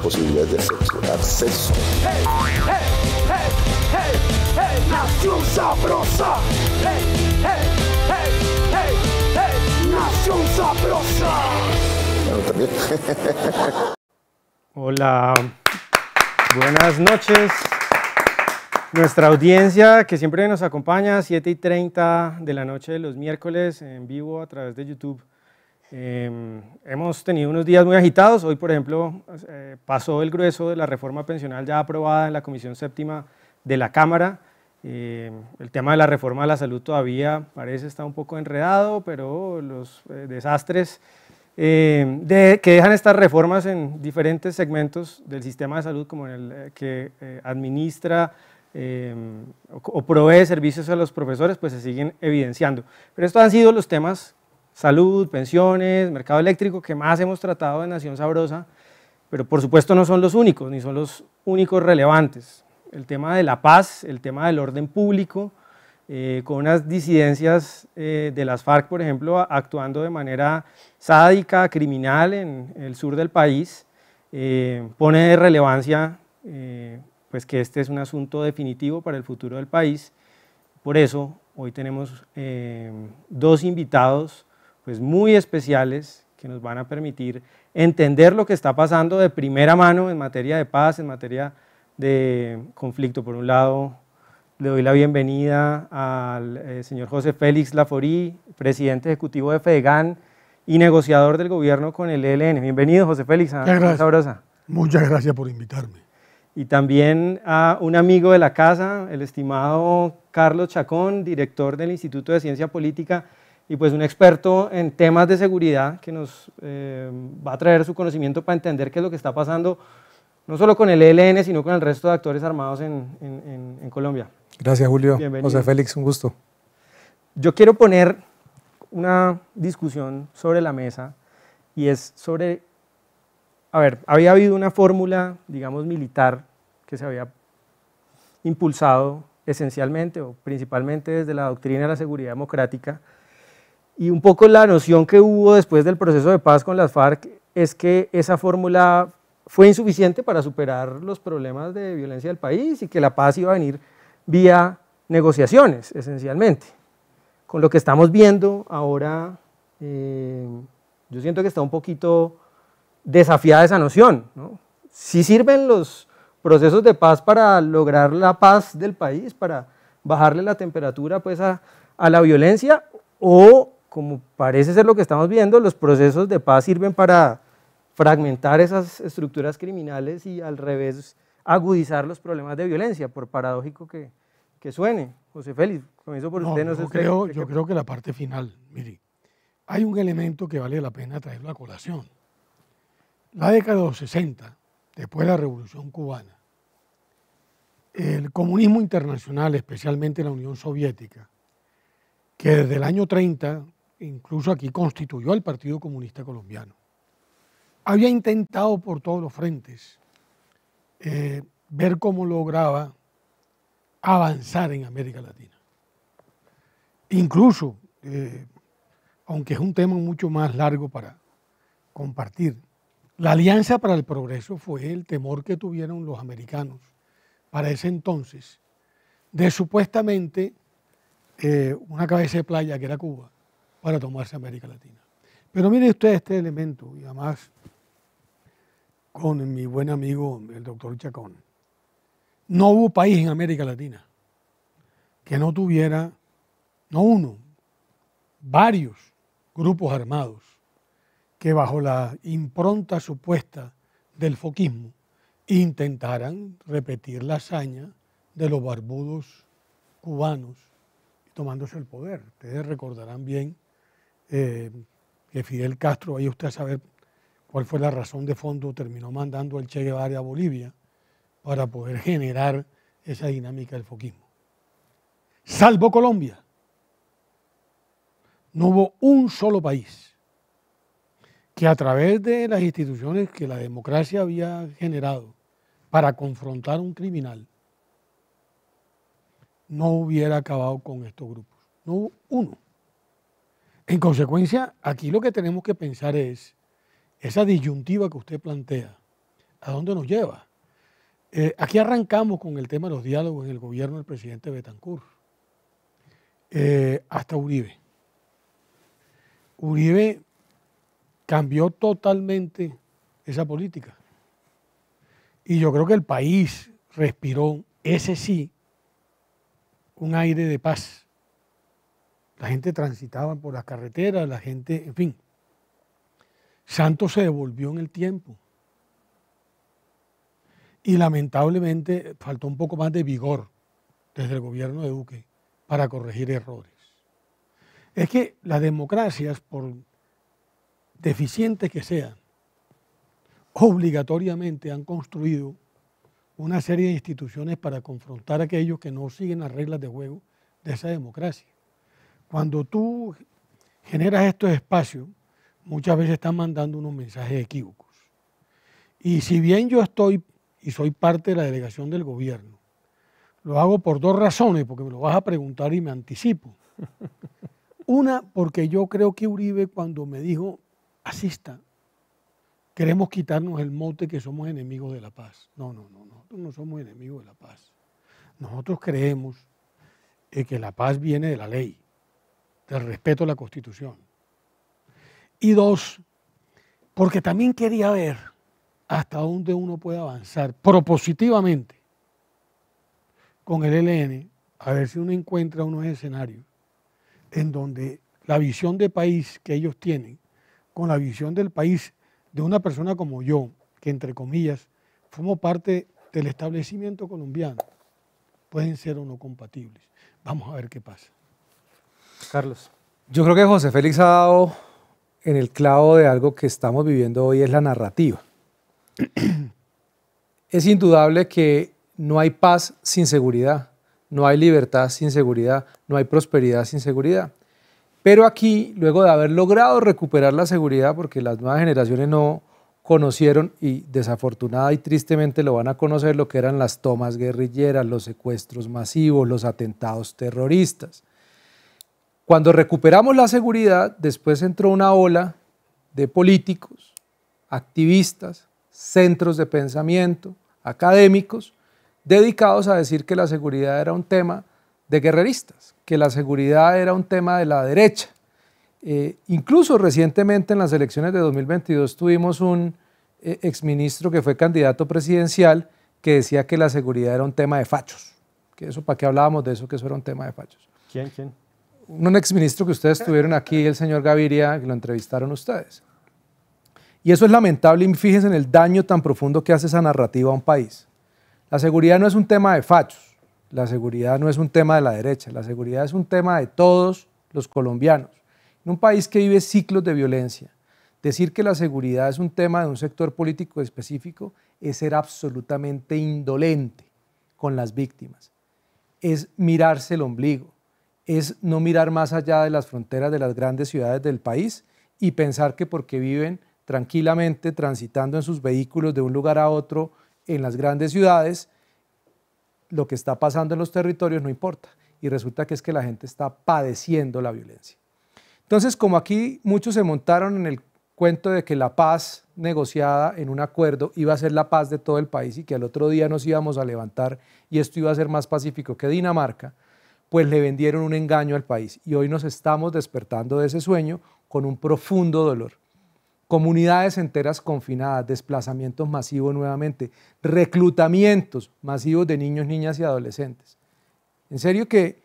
posibilidades de acceso. Hey, hey, hey, hey, hey, Nación Sabrosa. Hey, hey, hey, hey, hey, Nación Sabrosa. Bueno, también. Hola, buenas noches. Nuestra audiencia que siempre nos acompaña, 7:30 de la noche de los miércoles en vivo a través de YouTube. Hemos tenido unos días muy agitados. Hoy, por ejemplo, pasó el grueso de la reforma pensional ya aprobada en la Comisión Séptima de la Cámara. El tema de la reforma a la salud todavía parece estar un poco enredado, pero los desastres que dejan estas reformas en diferentes segmentos del sistema de salud, como en el que administra o provee servicios a los profesores, pues se siguen evidenciando. Pero estos han sido los temas: salud, pensiones, mercado eléctrico, que más hemos tratado en Nación Sabrosa, pero por supuesto no son los únicos, ni son los únicos relevantes. El tema de la paz, el tema del orden público, con unas disidencias de las FARC, por ejemplo, actuando de manera sádica, criminal en el sur del país, pone de relevancia pues que este es un asunto definitivo para el futuro del país. Por eso hoy tenemos dos invitados pues muy especiales que nos van a permitir entender lo que está pasando de primera mano en materia de paz, en materia de conflicto. Por un lado, le doy la bienvenida al señor José Félix Laforí, presidente ejecutivo de FEDEGAN y negociador del gobierno con el ELN. Bienvenido, José Félix, a Nación Sabrosa. Muchas gracias por invitarme. Y también a un amigo de la casa, el estimado Carlos Chacón, director del Instituto de Ciencia Política y pues un experto en temas de seguridad que nos va a traer su conocimiento para entender qué es lo que está pasando, no solo con el ELN, sino con el resto de actores armados en Colombia. Gracias, Julio. Bienvenido. José Félix, un gusto. Yo quiero poner una discusión sobre la mesa y es sobre, a ver, había habido una fórmula, digamos, militar que se había impulsado esencialmente o principalmente desde la doctrina de la seguridad democrática, y un poco la noción que hubo después del proceso de paz con las FARC es que esa fórmula fue insuficiente para superar los problemas de violencia del país y que la paz iba a venir vía negociaciones, esencialmente. Con lo que estamos viendo ahora, yo siento que está un poquito desafiada esa noción, ¿no? Sí sirven los procesos de paz para lograr la paz del país, para bajarle la temperatura pues, a la violencia, o, como parece ser lo que estamos viendo, los procesos de paz sirven para fragmentar esas estructuras criminales y al revés agudizar los problemas de violencia, por paradójico que suene. José Félix, comienzo por usted. Yo creo que la parte final, mire, hay un elemento que vale la pena traerlo a colación. La década de los 60, después de la Revolución Cubana, el comunismo internacional, especialmente la Unión Soviética, que desde el año 30, incluso aquí constituyó el Partido Comunista Colombiano, había intentado por todos los frentes ver cómo lograba avanzar en América Latina. Incluso, aunque es un tema mucho más largo para compartir, la Alianza para el Progreso fue el temor que tuvieron los americanos para ese entonces de supuestamente una cabeza de playa que era Cuba para tomarse América Latina. Pero mire usted este elemento, y además con mi buen amigo el doctor Chacón, no hubo país en América Latina que no tuviera, no uno, varios grupos armados que bajo la impronta supuesta del foquismo intentaran repetir la hazaña de los barbudos cubanos tomándose el poder. Ustedes recordarán bien que Fidel Castro, vaya usted a saber cuál fue la razón de fondo, terminó mandando al Che Guevara a Bolivia para poder generar esa dinámica del foquismo. Salvo Colombia, no hubo un solo país que a través de las instituciones que la democracia había generado para confrontar a un criminal no hubiera acabado con estos grupos. No hubo uno. En consecuencia, aquí lo que tenemos que pensar es esa disyuntiva que usted plantea, ¿a dónde nos lleva? Aquí arrancamos con el tema de los diálogos en el gobierno del presidente Betancur, hasta Uribe. Uribe cambió totalmente esa política. Y yo creo que el país respiró, ese sí, un aire de paz. La gente transitaba por las carreteras, la gente, en fin. Santos se devolvió en el tiempo. Y lamentablemente faltó un poco más de vigor desde el gobierno de Duque para corregir errores. Es que las democracias, por deficientes que sean, obligatoriamente han construido una serie de instituciones para confrontar a aquellos que no siguen las reglas de juego de esa democracia. Cuando tú generas estos espacios, muchas veces están mandando unos mensajes equívocos. Y si bien yo estoy y soy parte de la delegación del gobierno, lo hago por dos razones, porque me lo vas a preguntar y me anticipo. Una, porque yo creo que Uribe, cuando me dijo, asista, queremos quitarnos el mote que somos enemigos de la paz. No, nosotros no somos enemigos de la paz. Nosotros creemos que la paz viene de la ley, del respeto a la Constitución. Y dos, porque también quería ver hasta dónde uno puede avanzar propositivamente con el ELN, a ver si uno encuentra unos escenarios en donde la visión de país que ellos tienen con la visión del país de una persona como yo, que entre comillas, formo parte del establecimiento colombiano, pueden ser o no compatibles. Vamos a ver qué pasa. Carlos. Yo creo que José Félix ha dado en el clavo de algo que estamos viviendo hoy, es la narrativa. Es indudable que no hay paz sin seguridad, no hay libertad sin seguridad, no hay prosperidad sin seguridad. Pero aquí, luego de haber logrado recuperar la seguridad, porque las nuevas generaciones no conocieron, y desafortunada y tristemente lo van a conocer, lo que eran las tomas guerrilleras, los secuestros masivos, los atentados terroristas. Cuando recuperamos la seguridad, después entró una ola de políticos, activistas, centros de pensamiento, académicos, dedicados a decir que la seguridad era un tema de guerreristas, que la seguridad era un tema de la derecha. Incluso recientemente en las elecciones de 2022 tuvimos un exministro que fue candidato presidencial que decía que la seguridad era un tema de fachos. Que eso, ¿para qué hablábamos de eso? Que eso era un tema de fachos. ¿Quién? Un exministro que ustedes tuvieron aquí, el señor Gaviria, que lo entrevistaron ustedes. Y eso es lamentable, y fíjense en el daño tan profundo que hace esa narrativa a un país. La seguridad no es un tema de fachos, la seguridad no es un tema de la derecha, la seguridad es un tema de todos los colombianos. En un país que vive ciclos de violencia, decir que la seguridad es un tema de un sector político específico es ser absolutamente indolente con las víctimas, es mirarse el ombligo, es no mirar más allá de las fronteras de las grandes ciudades del país y pensar que porque viven tranquilamente transitando en sus vehículos de un lugar a otro en las grandes ciudades, lo que está pasando en los territorios no importa. Y resulta que es que la gente está padeciendo la violencia. Entonces, como aquí muchos se montaron en el cuento de que la paz negociada en un acuerdo iba a ser la paz de todo el país y que al otro día nos íbamos a levantar y esto iba a ser más pacífico que Dinamarca, pues le vendieron un engaño al país. Y hoy nos estamos despertando de ese sueño con un profundo dolor. Comunidades enteras confinadas, desplazamientos masivos nuevamente, reclutamientos masivos de niños, niñas y adolescentes. En serio que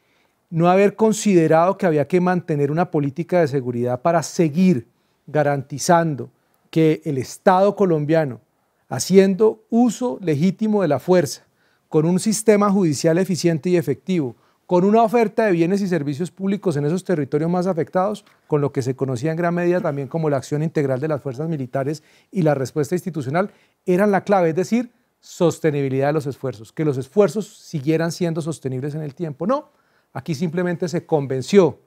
no haber considerado que había que mantener una política de seguridad para seguir garantizando que el Estado colombiano, haciendo uso legítimo de la fuerza, con un sistema judicial eficiente y efectivo, con una oferta de bienes y servicios públicos en esos territorios más afectados, con lo que se conocía en gran medida también como la acción integral de las fuerzas militares y la respuesta institucional, eran la clave, es decir, sostenibilidad de los esfuerzos, que los esfuerzos siguieran siendo sostenibles en el tiempo. No, aquí simplemente se convenció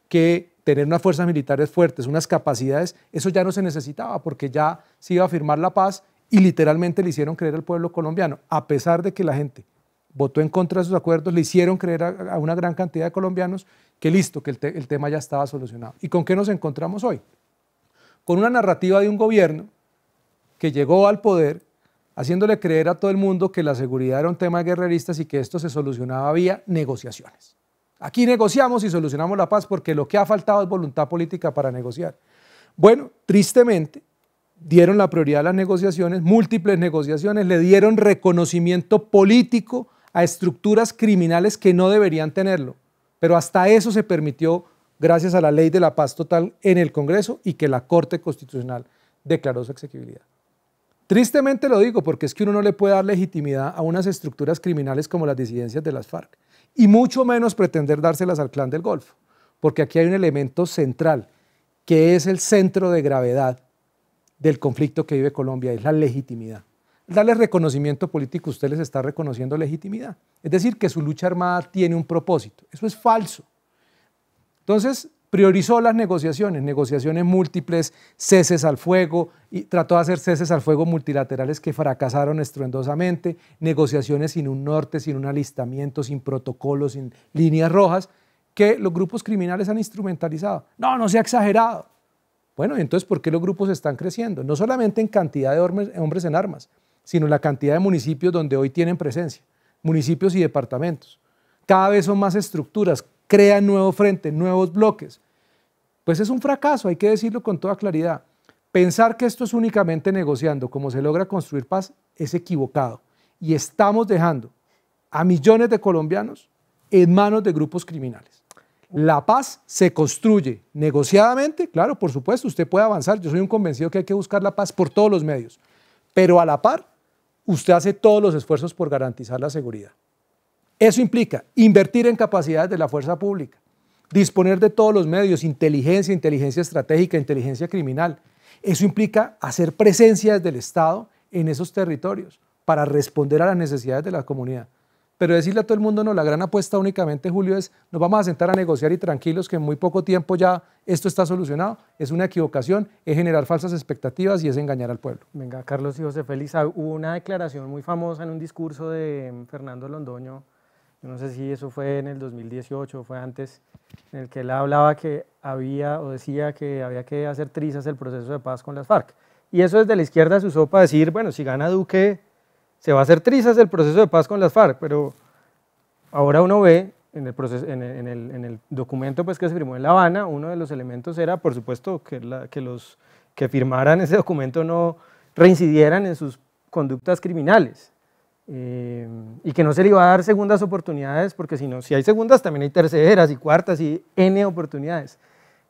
que tener unas fuerzas militares fuertes, unas capacidades, eso ya no se necesitaba porque ya se iba a firmar la paz y literalmente le hicieron creer al pueblo colombiano, a pesar de que la gente votó en contra de esos acuerdos, le hicieron creer a una gran cantidad de colombianos que listo, que el tema ya estaba solucionado. ¿Y con qué nos encontramos hoy? Con una narrativa de un gobierno que llegó al poder haciéndole creer a todo el mundo que la seguridad era un tema de guerreristas y que esto se solucionaba vía negociaciones. Aquí negociamos y solucionamos la paz porque lo que ha faltado es voluntad política para negociar. Bueno, tristemente, dieron la prioridad a las negociaciones, múltiples negociaciones, le dieron reconocimiento político a estructuras criminales que no deberían tenerlo, pero hasta eso se permitió gracias a la ley de la paz total en el Congreso y que la Corte Constitucional declaró su exequibilidad. Tristemente lo digo porque es que uno no le puede dar legitimidad a unas estructuras criminales como las disidencias de las FARC y mucho menos pretender dárselas al Clan del Golfo, porque aquí hay un elemento central que es el centro de gravedad del conflicto que vive Colombia, es la legitimidad. Darle reconocimiento político, usted les está reconociendo legitimidad. Es decir, que su lucha armada tiene un propósito. Eso es falso. Entonces, priorizó las negociaciones múltiples, ceses al fuego, y trató de hacer ceses al fuego multilaterales que fracasaron estruendosamente, negociaciones sin un norte, sin un alistamiento, sin protocolos, sin líneas rojas, que los grupos criminales han instrumentalizado. No, no sea exagerado. Bueno, entonces, ¿por qué los grupos están creciendo? No solamente en cantidad de hombres en armas, sino en la cantidad de municipios donde hoy tienen presencia, municipios y departamentos. Cada vez son más estructuras, crean nuevos frentes, nuevos bloques. Pues es un fracaso, hay que decirlo con toda claridad. Pensar que esto es únicamente negociando como se logra construir paz es equivocado. Y estamos dejando a millones de colombianos en manos de grupos criminales. La paz se construye negociadamente, claro, por supuesto, usted puede avanzar, yo soy un convencido que hay que buscar la paz por todos los medios, pero a la par, usted hace todos los esfuerzos por garantizar la seguridad. Eso implica invertir en capacidades de la fuerza pública, disponer de todos los medios, inteligencia estratégica, inteligencia criminal. Eso implica hacer presencia desde el Estado en esos territorios para responder a las necesidades de la comunidad. Pero decirle a todo el mundo, no, la gran apuesta únicamente, Julio, es nos vamos a sentar a negociar y tranquilos que en muy poco tiempo ya esto está solucionado, es una equivocación, es generar falsas expectativas y es engañar al pueblo. Venga, Carlos y José Félix, hubo una declaración muy famosa en un discurso de Fernando Londoño, yo no sé si eso fue en el 2018 o fue antes, en el que él hablaba que había o decía que había que hacer trizas el proceso de paz con las FARC. Y eso desde la izquierda se usó para decir, bueno, si gana Duque, se va a hacer trizas el proceso de paz con las FARC, pero ahora uno ve en el, proceso, en el documento pues, que se firmó en La Habana, uno de los elementos era, por supuesto, que los que firmaran ese documento no reincidieran en sus conductas criminales y que no se le iba a dar segundas oportunidades, porque si hay segundas también hay terceras y cuartas y N oportunidades.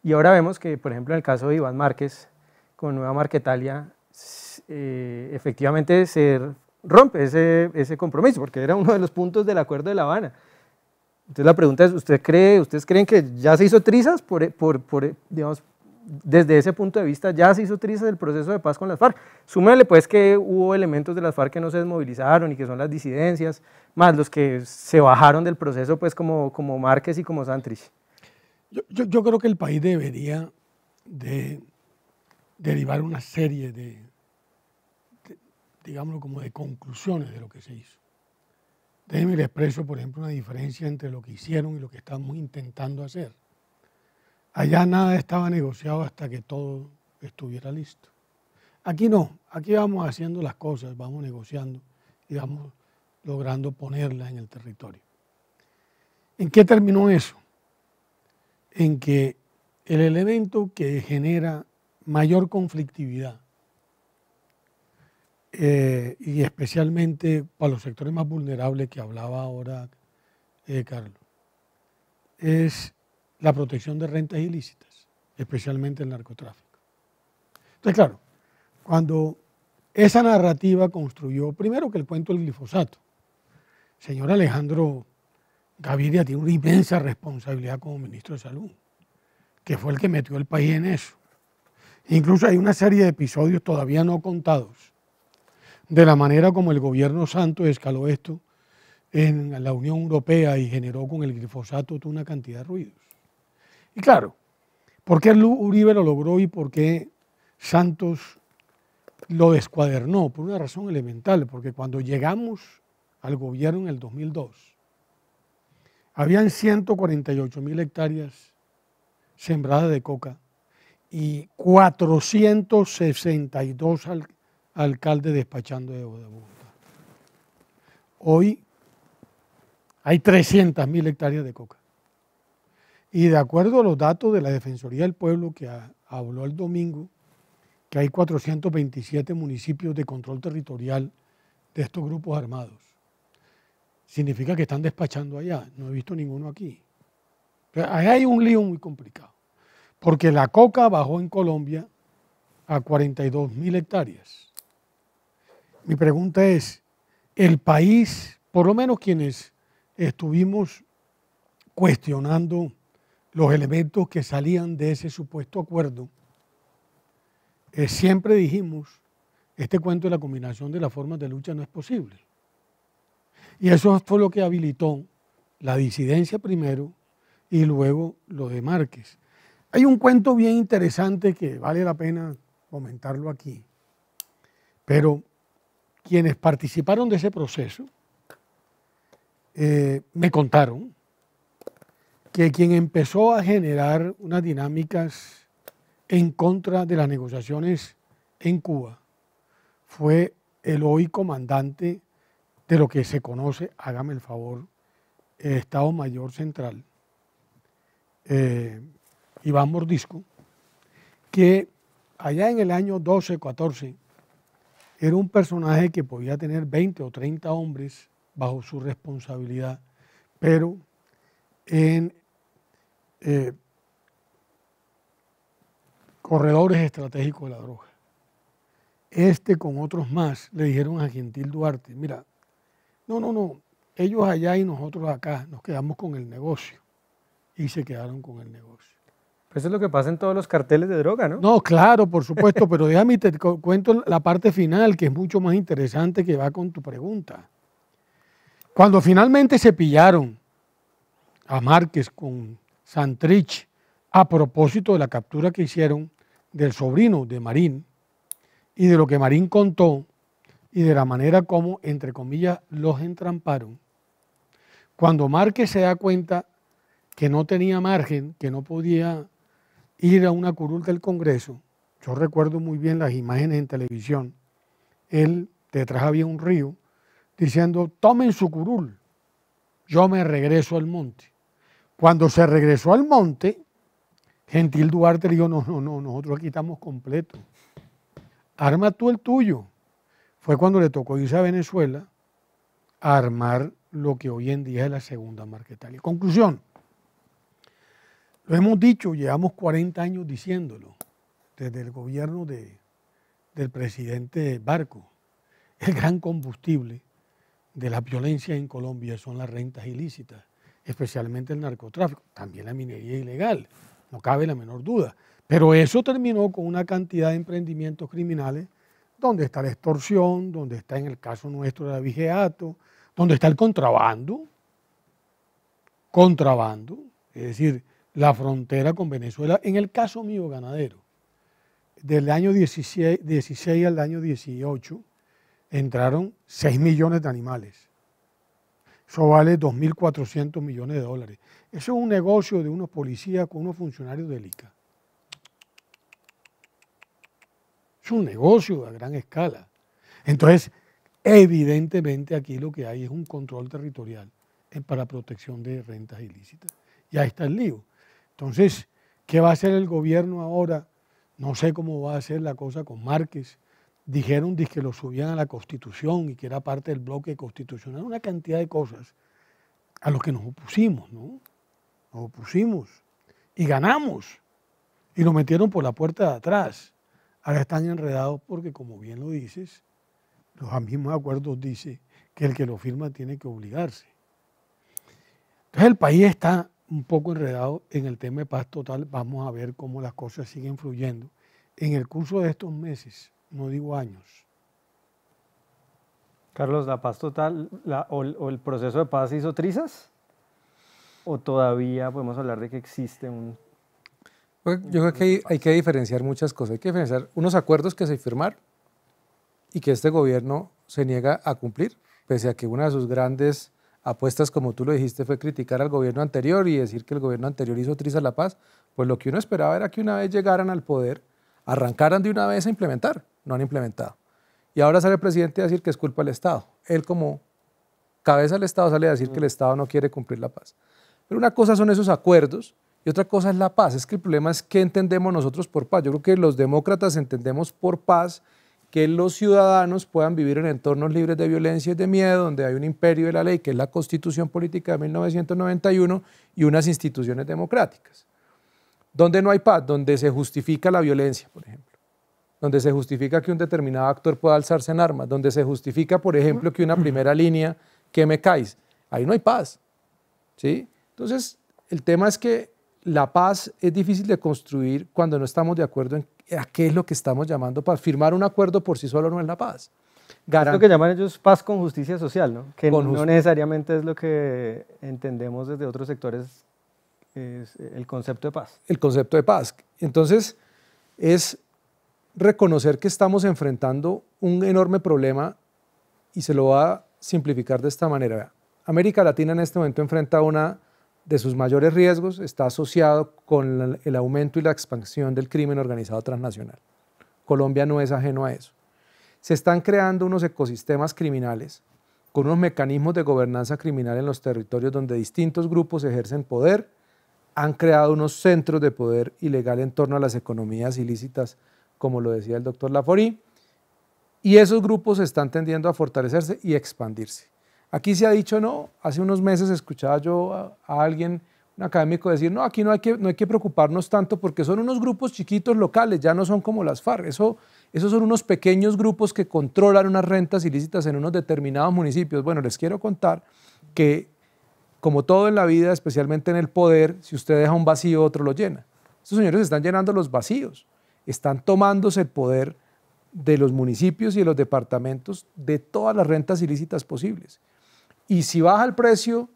Y ahora vemos que, por ejemplo, en el caso de Iván Márquez, con Nueva Marquetalia, efectivamente se rompe ese compromiso, porque era uno de los puntos del Acuerdo de La Habana. Entonces la pregunta es, ¿ustedes creen que ya se hizo trizas? Digamos, desde ese punto de vista, ¿ya se hizo trizas el proceso de paz con las FARC? Súmele pues que hubo elementos de las FARC que no se desmovilizaron y que son las disidencias, más los que se bajaron del proceso pues como Márquez y como Santrich. Yo creo que el país debería de derivar una serie digámoslo como de conclusiones de lo que se hizo. Déjenme le expreso, por ejemplo, una diferencia entre lo que hicieron y lo que estamos intentando hacer. Allá nada estaba negociado hasta que todo estuviera listo. Aquí no, aquí vamos haciendo las cosas, vamos negociando y vamos logrando ponerlas en el territorio. ¿En qué terminó eso? En que el elemento que genera mayor conflictividad y especialmente para los sectores más vulnerables que hablaba ahora Carlos, es la protección de rentas ilícitas, especialmente el narcotráfico. Entonces, claro, cuando esa narrativa construyó, primero que el cuento del glifosato, señor Alejandro Gaviria tiene una inmensa responsabilidad como ministro de Salud, que fue el que metió el país en eso. Incluso hay una serie de episodios todavía no contados de la manera como el gobierno Santos escaló esto en la Unión Europea y generó con el glifosato toda una cantidad de ruidos. Y claro, ¿por qué Uribe lo logró y por qué Santos lo descuadernó? Por una razón elemental, porque cuando llegamos al gobierno en el 2002, habían 148.000 hectáreas sembradas de coca y 462 alcaldes despachando de Bogotá. Hoy hay 300.000 hectáreas de coca. Y de acuerdo a los datos de la Defensoría del Pueblo que habló el domingo, que hay 427 municipios de control territorial de estos grupos armados. Significa que están despachando allá. No he visto ninguno aquí. Ahí hay un lío muy complicado. Porque la coca bajó en Colombia a 42.000 hectáreas. Mi pregunta es, el país, por lo menos quienes estuvimos cuestionando los elementos que salían de ese supuesto acuerdo, siempre dijimos, este cuento de la combinación de las formas de lucha no es posible. Y eso fue lo que habilitó la disidencia primero y luego lo de Márquez. Hay un cuento bien interesante que vale la pena comentarlo aquí, pero quienes participaron de ese proceso me contaron que quien empezó a generar unas dinámicas en contra de las negociaciones en Cuba fue el hoy comandante de lo que se conoce, hágame el favor, el Estado Mayor Central, Iván Mordisco, que allá en el año 12-14 era un personaje que podía tener 20 o 30 hombres bajo su responsabilidad, pero en corredores estratégicos de la droga. Con otros más le dijeron a Gentil Duarte, mira, no, ellos allá y nosotros acá nos quedamos con el negocio. Y se quedaron con el negocio. Pero eso es lo que pasa en todos los carteles de droga, ¿no? No, claro, por supuesto, pero déjame te cuento la parte final, que es mucho más interesante, que va con tu pregunta. Cuando finalmente se pillaron a Márquez con Santrich a propósito de la captura que hicieron del sobrino de Marín y de lo que Marín contó y de la manera como, entre comillas, los entramparon, cuando Márquez se da cuenta que no tenía margen, que no podía ir a una curul del Congreso, yo recuerdo muy bien las imágenes en televisión, él detrás había un río, diciendo, tomen su curul, yo me regreso al monte. Cuando se regresó al monte, Gentil Duarte le dijo, no, nosotros aquí estamos completos, arma tú el tuyo. Fue cuando le tocó irse a Venezuela a armar lo que hoy en día es la segunda Marquetalia. Conclusión, lo hemos dicho, llevamos 40 años diciéndolo, desde el gobierno del presidente Barco. El gran combustible de la violencia en Colombia son las rentas ilícitas, especialmente el narcotráfico, también la minería ilegal, no cabe la menor duda. Pero eso terminó con una cantidad de emprendimientos criminales donde está la extorsión, donde está en el caso nuestro el abigeato, donde está el contrabando, es decir, la frontera con Venezuela, en el caso mío ganadero, del año 16 al año 18, entraron 6 millones de animales. Eso vale 2.400 millones de dólares. Eso es un negocio de unos policías con unos funcionarios del ICA. Es un negocio a gran escala. Entonces, evidentemente aquí lo que hay es un control territorial para protección de rentas ilícitas. Y ahí está el lío. Entonces, ¿qué va a hacer el gobierno ahora? No sé cómo va a hacer la cosa con Márquez. Dijeron que lo subían a la Constitución y que era parte del bloque constitucional. Una cantidad de cosas a los que nos opusimos, ¿no? nos opusimos y ganamos. Y nos metieron por la puerta de atrás. Ahora están enredados porque, como bien lo dices, los mismos acuerdos dicen que el que lo firma tiene que obligarse. Entonces el país está un poco enredado en el tema de paz total. Vamos a ver cómo las cosas siguen fluyendo en el curso de estos meses, no digo años. Carlos, ¿la paz total o el proceso de paz hizo trizas? ¿O todavía podemos hablar de que existe un... Yo creo que hay que diferenciar muchas cosas. Hay que diferenciar unos acuerdos que se firmaron y que este gobierno se niega a cumplir, pese a que una de sus grandes apuestas, como tú lo dijiste, fue criticar al gobierno anterior y decir que el gobierno anterior hizo trizas la paz. Pues lo que uno esperaba era que una vez llegaran al poder, arrancaran de una vez a implementar. No han implementado. Y ahora sale el presidente a decir que es culpa del Estado. Él, como cabeza del Estado, sale a decir que el Estado no quiere cumplir la paz. Pero una cosa son esos acuerdos y otra cosa es la paz. Es que el problema es qué entendemos nosotros por paz. Yo creo que los demócratas entendemos por paz que los ciudadanos puedan vivir en entornos libres de violencia y de miedo, donde hay un imperio de la ley, que es la Constitución Política de 1991, y unas instituciones democráticas. Donde no hay paz, donde se justifica la violencia, por ejemplo. Donde se justifica que un determinado actor pueda alzarse en armas, donde se justifica, por ejemplo, que una primera línea queme CAIS. Ahí no hay paz, ¿sí? Entonces, el tema es que la paz es difícil de construir cuando no estamos de acuerdo en a qué es lo que estamos llamando paz. Firmar un acuerdo por sí solo no es la paz. Es lo que llaman ellos paz con justicia social, ¿no? Que no necesariamente es lo que entendemos desde otros sectores, es el concepto de paz. El concepto de paz. Entonces, es reconocer que estamos enfrentando un enorme problema y se lo va a simplificar de esta manera. América Latina en este momento enfrenta una de sus mayores riesgos, está asociado con el aumento y la expansión del crimen organizado transnacional. Colombia no es ajeno a eso. Se están creando unos ecosistemas criminales con unos mecanismos de gobernanza criminal en los territorios donde distintos grupos ejercen poder, han creado unos centros de poder ilegal en torno a las economías ilícitas, como lo decía el doctor Laforí, y esos grupos están tendiendo a fortalecerse y expandirse. Aquí se ha dicho, no, hace unos meses escuchaba yo a alguien, un académico, decir, no, aquí no hay que preocuparnos tanto porque son unos grupos chiquitos locales, ya no son como las FARC, esos son unos pequeños grupos que controlan unas rentas ilícitas en unos determinados municipios. Bueno, les quiero contar que, como todo en la vida, especialmente en el poder, si usted deja un vacío, otro lo llena. Estos señores están llenando los vacíos, están tomándose el poder de los municipios y de los departamentos de todas las rentas ilícitas posibles. Y si baja el precio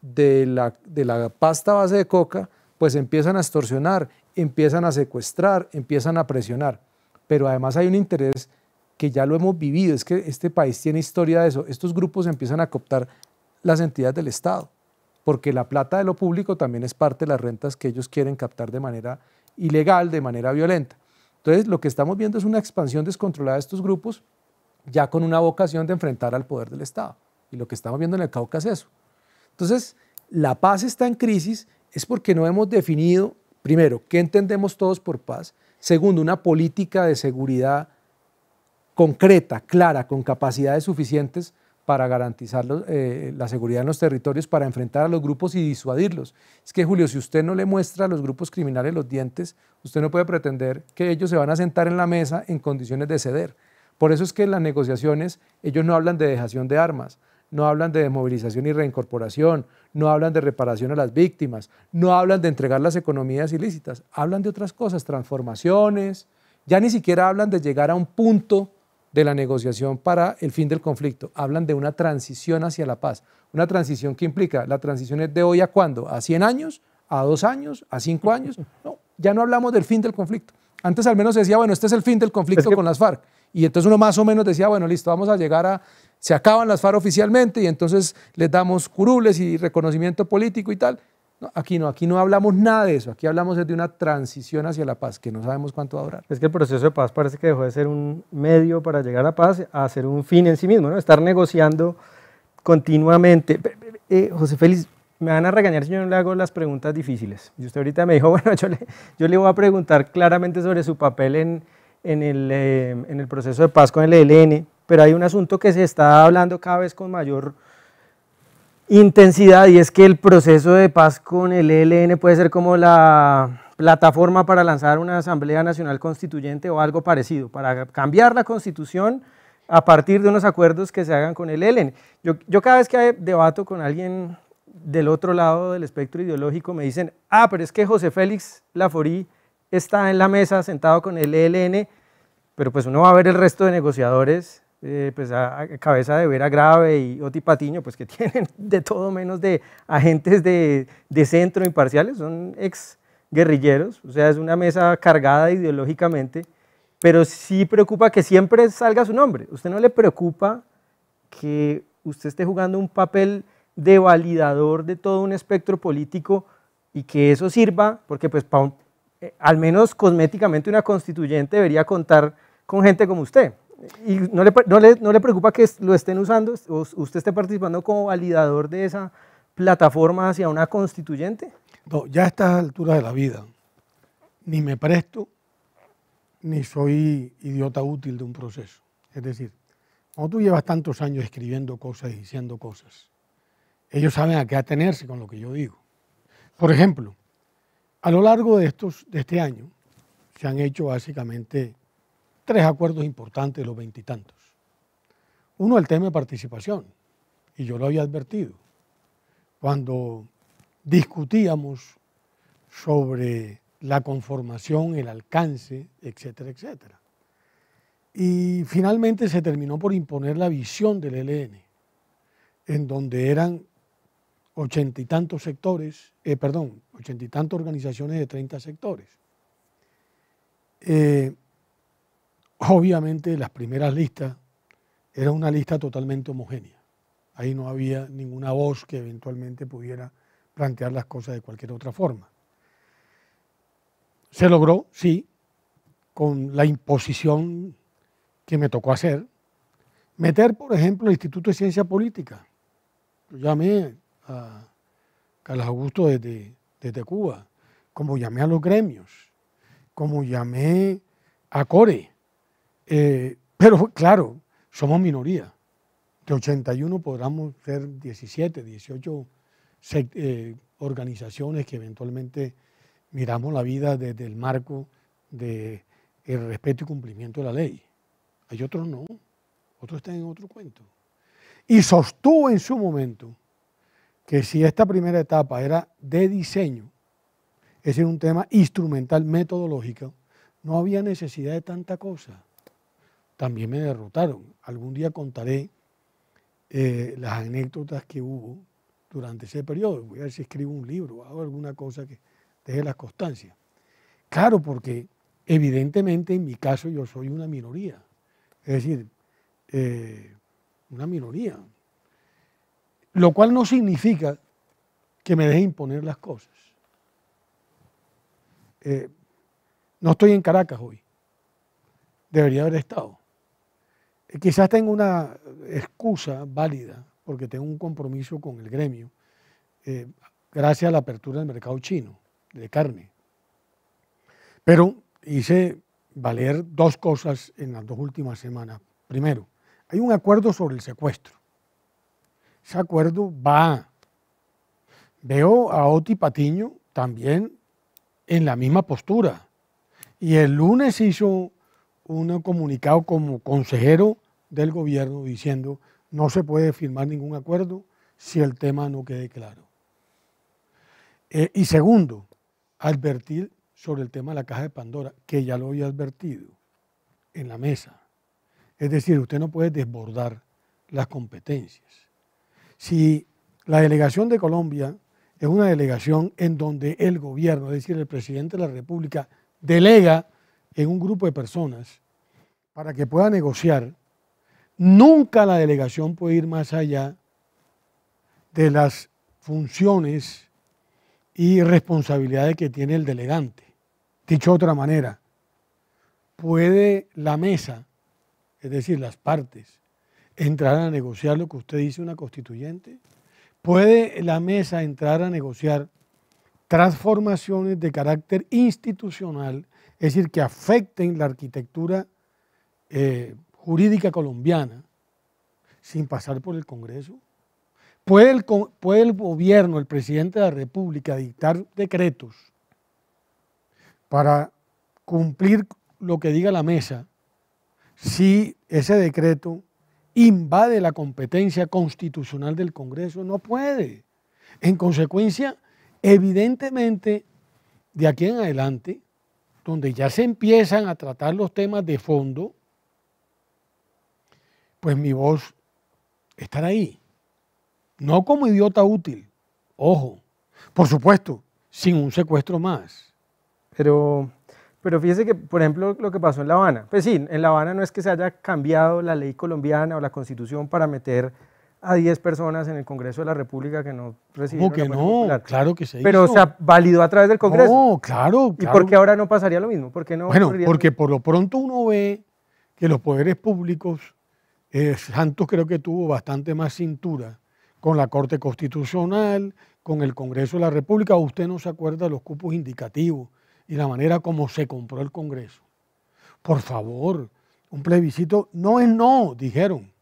de la pasta base de coca, pues empiezan a extorsionar, empiezan a secuestrar, empiezan a presionar. Pero además hay un interés que ya lo hemos vivido, es que este país tiene historia de eso. Estos grupos empiezan a cooptar las entidades del Estado, porque la plata de lo público también es parte de las rentas que ellos quieren captar de manera ilegal, de manera violenta. Entonces, lo que estamos viendo es una expansión descontrolada de estos grupos, ya con una vocación de enfrentar al poder del Estado. Y lo que estamos viendo en el Cauca es eso. Entonces, la paz está en crisis es porque no hemos definido, primero, qué entendemos todos por paz. Segundo, una política de seguridad concreta, clara, con capacidades suficientes para garantizar la seguridad en los territorios, para enfrentar a los grupos y disuadirlos. Es que, Julio, si usted no le muestra a los grupos criminales los dientes, usted no puede pretender que ellos se van a sentar en la mesa en condiciones de ceder. Por eso es que en las negociaciones ellos no hablan de dejación de armas, no hablan de desmovilización y reincorporación, no hablan de reparación a las víctimas, no hablan de entregar las economías ilícitas, hablan de otras cosas, transformaciones, ya ni siquiera hablan de llegar a un punto de la negociación para el fin del conflicto, hablan de una transición hacia la paz, una transición que implica, la transición es de hoy a cuándo, a 100 años, a 2 años, a 5 años, no, ya no hablamos del fin del conflicto. Antes al menos se decía, bueno, este es el fin del conflicto con las FARC, y entonces uno más o menos decía, bueno, listo, vamos a llegar a, se acaban las FARC oficialmente y entonces les damos curules y reconocimiento político y tal. No, aquí no hablamos nada de eso, aquí hablamos de una transición hacia la paz, que no sabemos cuánto va a durar. Es que el proceso de paz parece que dejó de ser un medio para llegar a la paz a ser un fin en sí mismo, ¿no? Estar negociando continuamente. José Félix, me van a regañar si yo no le hago las preguntas difíciles. Y usted ahorita me dijo, bueno, yo le voy a preguntar claramente sobre su papel en el proceso de paz con el ELN, pero hay un asunto que se está hablando cada vez con mayor intensidad, y es que el proceso de paz con el ELN puede ser como la plataforma para lanzar una Asamblea Nacional Constituyente o algo parecido, para cambiar la Constitución a partir de unos acuerdos que se hagan con el ELN. Yo cada vez que debato con alguien del otro lado del espectro ideológico me dicen, pero es que José Félix Laforí está en la mesa sentado con el ELN, pero pues uno va a ver el resto de negociadores, pues a cabeza de Vera Grave y Oti Patiño, pues que tienen de todo menos de agentes de centro imparciales, son ex guerrilleros, o sea, es una mesa cargada ideológicamente, pero sí preocupa que siempre salga su nombre. ¿Usted no le preocupa que usted esté jugando un papel de validador de todo un espectro político y que eso sirva, porque pues al menos cosméticamente una constituyente debería contar con gente como usted? ¿Y no le preocupa que lo estén usando, o usted esté participando como validador de esa plataforma hacia una constituyente? No, ya a estas alturas de la vida, ni me presto, ni soy idiota útil de un proceso. Es decir, cuando tú llevas tantos años escribiendo cosas y diciendo cosas, ellos saben a qué atenerse con lo que yo digo. Por ejemplo, a lo largo de este año se han hecho básicamente 3 acuerdos importantes de los 20 y tantos. Uno, el tema de participación, y yo lo había advertido. Cuando discutíamos sobre la conformación, el alcance, etcétera, etcétera. Y finalmente se terminó por imponer la visión del ELN, en donde eran 80 y tantos sectores, 80 y tantas organizaciones de 30 sectores. Obviamente las primeras listas eran una lista totalmente homogénea. Ahí no había ninguna voz que eventualmente pudiera plantear las cosas de cualquier otra forma. Se logró, sí, con la imposición que me tocó hacer, meter, por ejemplo, el Instituto de Ciencia Política. Yo llamé a Carlos Augusto desde Cuba, como llamé a los gremios, como llamé a CORE. Pero claro, somos minoría. De 81 podríamos ser 17, 18 organizaciones que eventualmente miramos la vida desde el marco del respeto y cumplimiento de la ley. Hay otros no, otros están en otro cuento. Y sostuvo en su momento que si esta primera etapa era de diseño, es decir, un tema instrumental, metodológico, no había necesidad de tanta cosa. También me derrotaron. Algún día contaré las anécdotas que hubo durante ese periodo. Voy a ver si escribo un libro o hago alguna cosa que deje las constancias. Claro, porque evidentemente en mi caso yo soy una minoría. Es decir, una minoría. Lo cual no significa que me deje imponer las cosas. No estoy en Caracas hoy. Debería haber estado. Quizás tengo una excusa válida porque tengo un compromiso con el gremio gracias a la apertura del mercado chino de carne. Pero hice valer 2 cosas en las 2 últimas semanas. Primero, hay un acuerdo sobre el secuestro. Ese acuerdo va. Veo a Oti Patiño también en la misma postura. Y el lunes hizo un comunicado como consejero del gobierno diciendo no se puede firmar ningún acuerdo si el tema no quede claro. Y segundo, advertir sobre el tema de la caja de Pandora, que ya lo había advertido en la mesa. Es decir, usted no puede desbordar las competencias. Si la delegación de Colombia es una delegación en donde el gobierno, es decir, el presidente de la República, delega en un grupo de personas para que pueda negociar, nunca la delegación puede ir más allá de las funciones y responsabilidades que tiene el delegante. Dicho de otra manera, ¿puede la mesa, es decir, las partes, entrar a negociar lo que usted dice una constituyente? ¿Puede la mesa entrar a negociar transformaciones de carácter institucional, es decir, que afecten la arquitectura jurídica colombiana sin pasar por el Congreso? ¿Puede el gobierno, el presidente de la República, dictar decretos para cumplir lo que diga la mesa si ese decreto invade la competencia constitucional del Congreso? No puede. En consecuencia, evidentemente, de aquí en adelante, donde ya se empiezan a tratar los temas de fondo, pues mi voz estará ahí. No como idiota útil, ojo, por supuesto, sin un secuestro más. Pero fíjese que, por ejemplo, lo que pasó en La Habana, pues sí, en La Habana no es que se haya cambiado la ley colombiana o la constitución para meter a 10 personas en el Congreso de la República que no recibieron ¿Cómo que la apoyo no? popular. Claro que se Pero hizo. se validó a través del Congreso. No, claro. ¿Y por qué ahora no pasaría lo mismo? ¿Por qué no Bueno, ocurriría porque lo mismo? por lo pronto uno ve que los poderes públicos, Santos creo que tuvo bastante más cintura con la Corte Constitucional, con el Congreso de la República. Usted no se acuerda de los cupos indicativos y la manera como se compró el Congreso. Por favor, un plebiscito no es no, dijeron.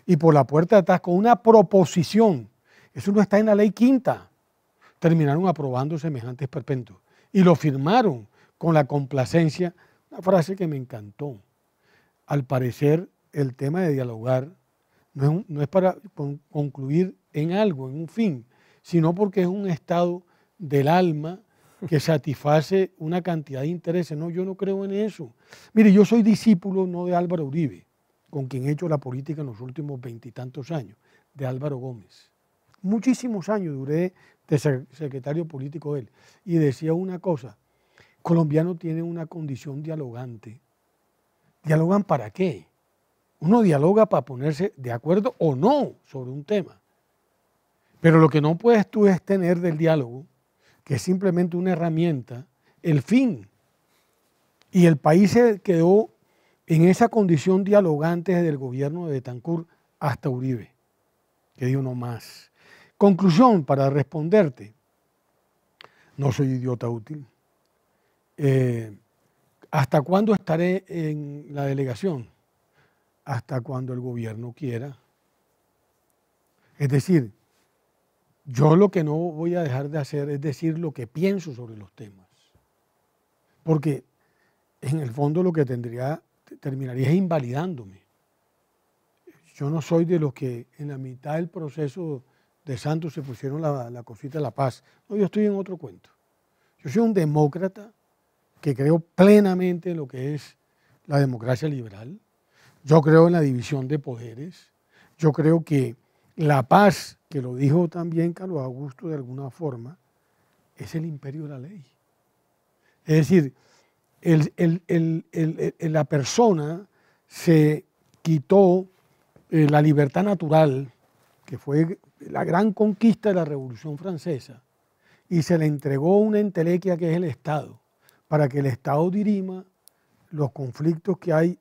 Y por la puerta de atrás, con una proposición. Eso no está en la ley quinta. Terminaron aprobando semejantes perpentos. Y lo firmaron con la complacencia. Una frase que me encantó. Al parecer, el tema de dialogar no es para concluir en algo, en un fin, sino porque es un estado del alma que satisface una cantidad de intereses. No, yo no creo en eso. Mire, yo soy discípulo no de Álvaro Uribe, con quien he hecho la política en los últimos 20 y tantos años, de Álvaro Gómez. Muchísimos años duré de secretario político de él. Y decía una cosa, colombianos tienen una condición dialogante. ¿Dialogan para qué? Uno dialoga para ponerse de acuerdo o no sobre un tema. Pero lo que no puedes tú es tener del diálogo, que es simplemente una herramienta, el fin. Y el país se quedó en esa condición dialogante desde el gobierno de Betancur hasta Uribe, que dijo no más. Conclusión, para responderte, no soy idiota útil. ¿Hasta cuándo estaré en la delegación? Hasta cuando el gobierno quiera. Es decir, yo lo que no voy a dejar de hacer es decir lo que pienso sobre los temas. Porque en el fondo lo que terminaría es invalidándome. Yo no soy de los que en la mitad del proceso de Santos se pusieron la cosita de la paz. No, yo estoy en otro cuento. Yo soy un demócrata que creo plenamente en lo que es la democracia liberal. Yo creo en la división de poderes. Yo creo que la paz, que lo dijo también Carlos Augusto de alguna forma, es el imperio de la ley. Es decir, la persona se quitó la libertad natural, que fue la gran conquista de la Revolución Francesa, y se le entregó una entelequia que es el Estado, para que el Estado dirima los conflictos que hay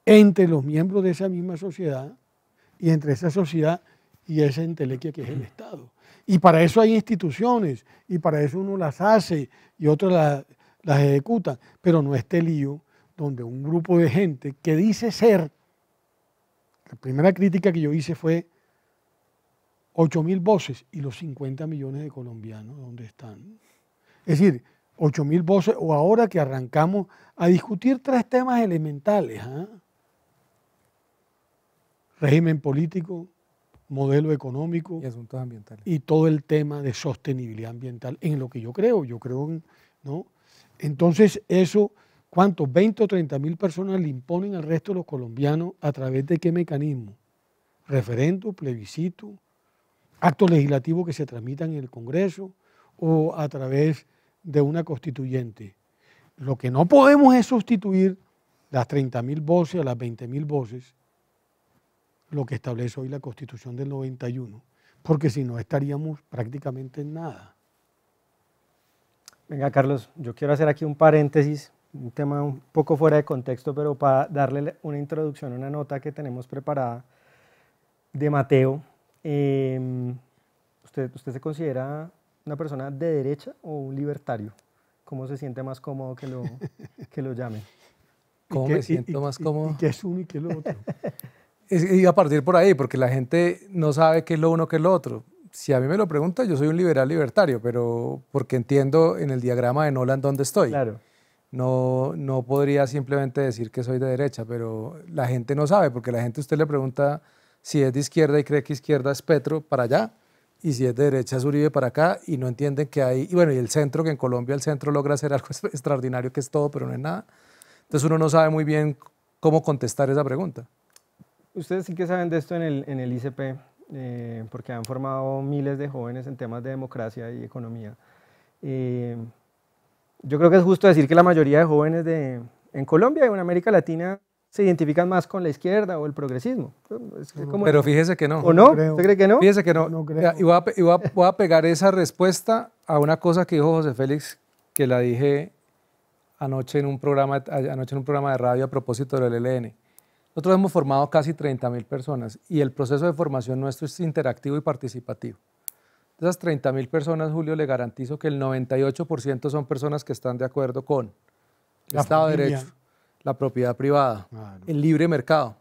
entre los miembros de esa misma sociedad y entre esa sociedad y esa entelequia que es el Estado. Y para eso hay instituciones, y para eso uno las hace y otros las ejecutan, pero no este lío donde un grupo de gente que dice ser, la primera crítica que yo hice fue 8.000 voces y los 50 millones de colombianos, ¿dónde están? Es decir, 8.000 voces, o ahora que arrancamos a discutir 3 temas elementales, régimen político, modelo económico Y asuntos ambientales. y todo el tema de sostenibilidad ambiental, en lo que yo creo ¿no? Entonces eso, ¿cuántos? 20 o 30.000 personas le imponen al resto de los colombianos a través de qué mecanismo, referendo, plebiscito, actos legislativos que se tramitan en el Congreso o a través de una constituyente. Lo que no podemos es sustituir las 30.000 voces a las 20.000 voces, lo que establece hoy la Constitución del 91, porque si no estaríamos prácticamente en nada. Venga, Carlos, yo quiero hacer aquí un paréntesis, un tema un poco fuera de contexto, pero para darle una introducción, una nota que tenemos preparada de Mateo. ¿Usted se considera una persona de derecha o un libertario? ¿Cómo se siente más cómodo que lo llamen? ¿Cómo me siento más cómodo? ¿Y qué es uno y qué es lo otro? Iba a partir por ahí, porque la gente no sabe qué es lo uno, qué es lo otro. Si a mí me lo pregunta, yo soy un liberal libertario, pero porque entiendo en el diagrama de Nolan dónde estoy. Claro. No podría simplemente decir que soy de derecha, pero la gente no sabe, porque la gente usted le pregunta si es de izquierda y cree que izquierda es Petro para allá, y si es de derecha es Uribe para acá, y no entienden que hay, y bueno, y el centro, que en Colombia el centro logra hacer algo extraordinario que es todo, pero no es nada. Entonces uno no sabe muy bien cómo contestar esa pregunta. Ustedes sí que saben de esto en el ICP, porque han formado miles de jóvenes en temas de democracia y economía. Yo creo que es justo decir que la mayoría de jóvenes en Colombia y en América Latina se identifican más con la izquierda o el progresismo. Pero fíjese que no. ¿O no? creo. ¿Usted cree que no? Fíjese que no. No creo. Y voy a pegar esa respuesta a una cosa que dijo José Félix, que la dije anoche en un programa de radio a propósito del ELN. Nosotros hemos formado casi 30.000 personas y el proceso de formación nuestro es interactivo y participativo. De esas 30.000 personas, Julio, le garantizo que el 98% son personas que están de acuerdo con el Estado de Derecho, la propiedad privada, claro, el libre mercado.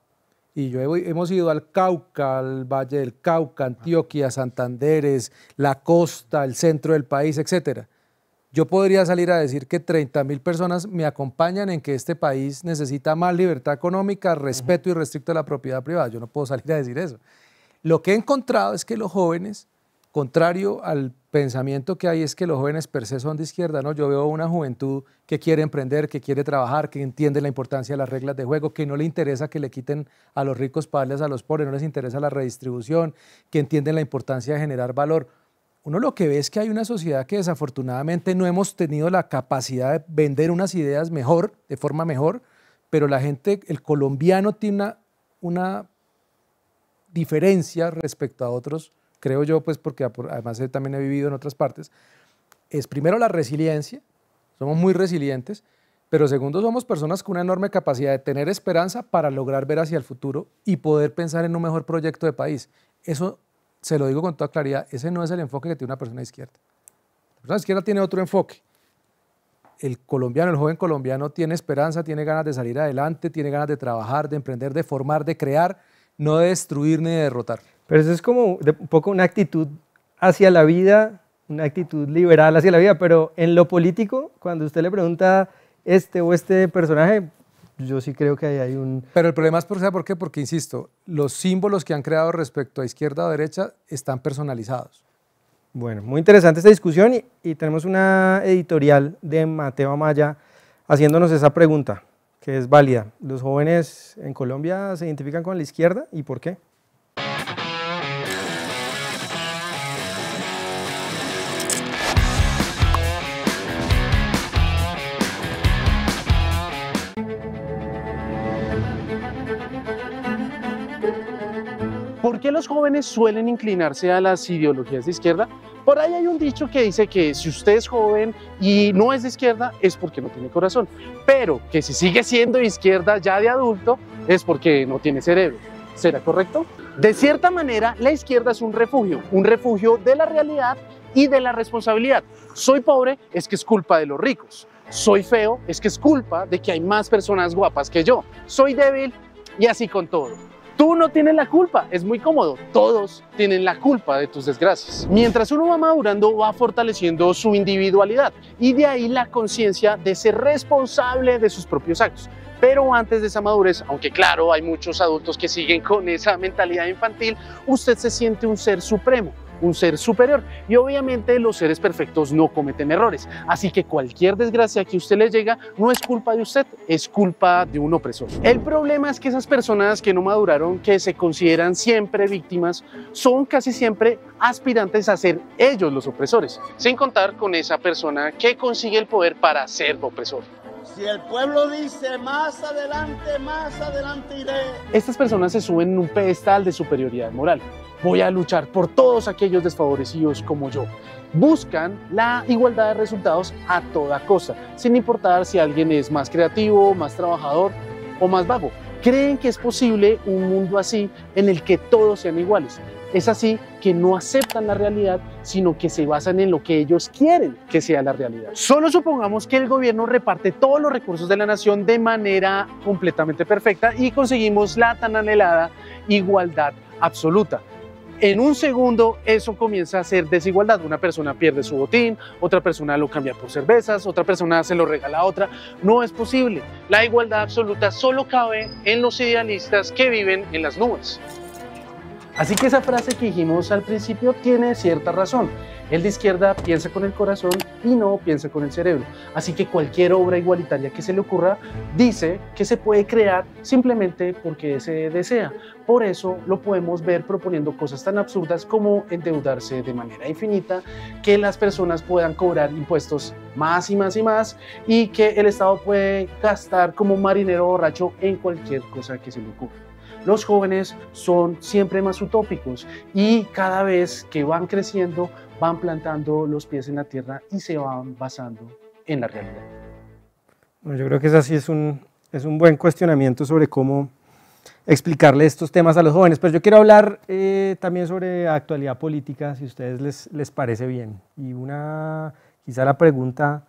Y hemos ido al Cauca, al Valle del Cauca, Antioquia, Santanderes, la costa, el centro del país, etcétera. Yo podría salir a decir que 30.000 personas me acompañan en que este país necesita más libertad económica, respeto y restricto a la propiedad privada. Yo no puedo salir a decir eso. Lo que he encontrado es que los jóvenes, contrario al pensamiento que hay, es que los jóvenes per se son de izquierda, ¿no? Yo veo una juventud que quiere emprender, que quiere trabajar, que entiende la importancia de las reglas de juego, que no le interesa que le quiten a los ricos para darles a los pobres, no les interesa la redistribución, que entienden la importancia de generar valor. Uno lo que ve es que hay una sociedad que desafortunadamente no hemos tenido la capacidad de vender unas ideas mejor, de forma mejor, pero la gente, el colombiano tiene una diferencia respecto a otros, creo yo, pues porque además también he vivido en otras partes, es primero la resiliencia, somos muy resilientes, pero segundo somos personas con una enorme capacidad de tener esperanza para lograr ver hacia el futuro y poder pensar en un mejor proyecto de país. Eso, se lo digo con toda claridad, ese no es el enfoque que tiene una persona de izquierda. La persona de izquierda tiene otro enfoque. El colombiano, el joven colombiano tiene esperanza, tiene ganas de salir adelante, tiene ganas de trabajar, de emprender, de formar, de crear, no de destruir ni de derrotar. Pero eso es como un poco una actitud hacia la vida, una actitud liberal hacia la vida, pero en lo político, cuando usted le pregunta este o este personaje, yo sí creo que ahí hay un... Pero el problema es, ¿sabe por qué? Porque, insisto, los símbolos que han creado respecto a izquierda o derecha están personalizados. Bueno, muy interesante esta discusión y tenemos una editorial de Mateo Amaya haciéndonos esa pregunta, que es válida. ¿Los jóvenes en Colombia se identifican con la izquierda y por qué? ¿Por qué los jóvenes suelen inclinarse a las ideologías de izquierda? Por ahí hay un dicho que dice que si usted es joven y no es de izquierda es porque no tiene corazón, pero que si sigue siendo de izquierda ya de adulto es porque no tiene cerebro. ¿Será correcto? De cierta manera, la izquierda es un refugio de la realidad y de la responsabilidad. Soy pobre es que es culpa de los ricos. Soy feo es que es culpa de que hay más personas guapas que yo. Soy débil y así con todo. Tú no tienes la culpa, es muy cómodo, todos tienen la culpa de tus desgracias. Mientras uno va madurando, va fortaleciendo su individualidad y de ahí la conciencia de ser responsable de sus propios actos. Pero antes de esa madurez, aunque claro, hay muchos adultos que siguen con esa mentalidad infantil, usted se siente un ser supremo, un ser superior y obviamente los seres perfectos no cometen errores, así que cualquier desgracia que a usted le llega no es culpa de usted, es culpa de un opresor. El problema es que esas personas que no maduraron, que se consideran siempre víctimas, son casi siempre aspirantes a ser ellos los opresores, sin contar con esa persona que consigue el poder para ser opresor. Si el pueblo dice más adelante iré. Estas personas se suben en un pedestal de superioridad moral. Voy a luchar por todos aquellos desfavorecidos como yo. Buscan la igualdad de resultados a toda costa, sin importar si alguien es más creativo, más trabajador o más vago. Creen que es posible un mundo así en el que todos sean iguales. Es así que no aceptan la realidad, sino que se basan en lo que ellos quieren que sea la realidad. Solo supongamos que el gobierno reparte todos los recursos de la nación de manera completamente perfecta y conseguimos la tan anhelada igualdad absoluta. En un segundo eso comienza a ser desigualdad. Una persona pierde su botín, otra persona lo cambia por cervezas, otra persona se lo regala a otra. No es posible. La igualdad absoluta solo cabe en los idealistas que viven en las nubes. Así que esa frase que dijimos al principio tiene cierta razón. El de izquierda piensa con el corazón y no piensa con el cerebro. Así que cualquier obra igualitaria que se le ocurra dice que se puede crear simplemente porque se desea. Por eso lo podemos ver proponiendo cosas tan absurdas como endeudarse de manera infinita, que las personas puedan cobrar impuestos más y más y más, y que el Estado puede gastar como un marinero borracho en cualquier cosa que se le ocurra. Los jóvenes son siempre más utópicos y cada vez que van creciendo van plantando los pies en la tierra y se van basando en la realidad. Bueno, yo creo que ese sí es un buen cuestionamiento sobre cómo explicarle estos temas a los jóvenes, pero yo quiero hablar también sobre actualidad política, si a ustedes les parece bien. Y quizá la pregunta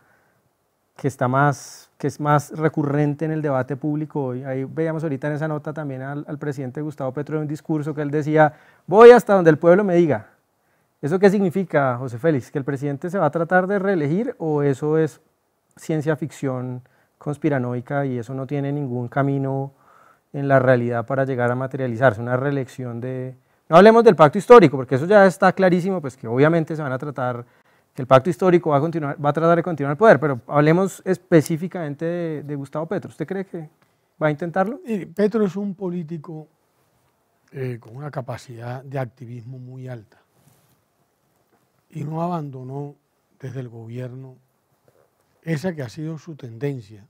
que es más recurrente en el debate público hoy. Ahí veíamos ahorita en esa nota también al presidente Gustavo Petro en un discurso que él decía: voy hasta donde el pueblo me diga. ¿Eso qué significa, José Félix? ¿Que el presidente se va a tratar de reelegir o eso es ciencia ficción conspiranoica y eso no tiene ningún camino en la realidad para llegar a materializarse? Una reelección de... No hablemos del pacto histórico, porque eso ya está clarísimo, pues que obviamente se van a tratar... que el pacto histórico va a tratar de continuar el poder, pero hablemos específicamente de Gustavo Petro. ¿Usted cree que va a intentarlo? Petro es un político con una capacidad de activismo muy alta y no abandonó desde el gobierno esa que ha sido su tendencia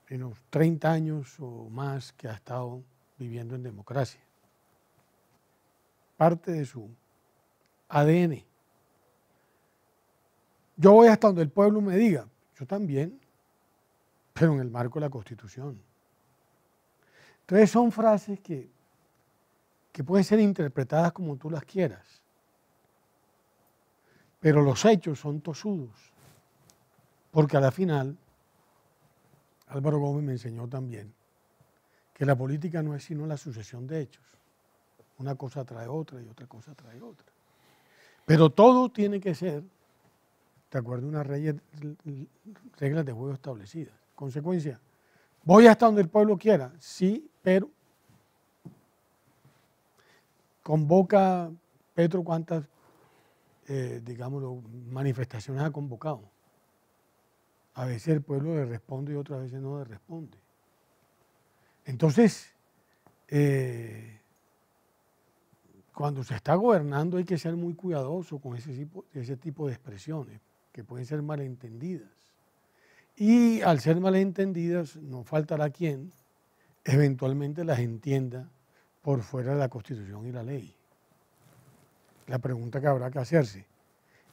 en los 30 años o más que ha estado viviendo en democracia. Parte de su ADN. Yo voy hasta donde el pueblo me diga, yo también, pero en el marco de la Constitución. Entonces son frases que pueden ser interpretadas como tú las quieras, pero los hechos son tosudos, porque a la final, Álvaro Gómez me enseñó también que la política no es sino la sucesión de hechos. Una cosa trae otra y otra cosa trae otra. Pero todo tiene que ser de acuerdo a unas reglas de juego establecidas. Consecuencia, voy hasta donde el pueblo quiera, sí, pero convoca Petro cuántas, digámoslo, manifestaciones ha convocado. A veces el pueblo le responde y otras veces no le responde. Entonces, cuando se está gobernando hay que ser muy cuidadoso con ese tipo de expresiones, que pueden ser malentendidas. Y al ser malentendidas, no faltará quien eventualmente las entienda por fuera de la Constitución y la ley. La pregunta que habrá que hacerse,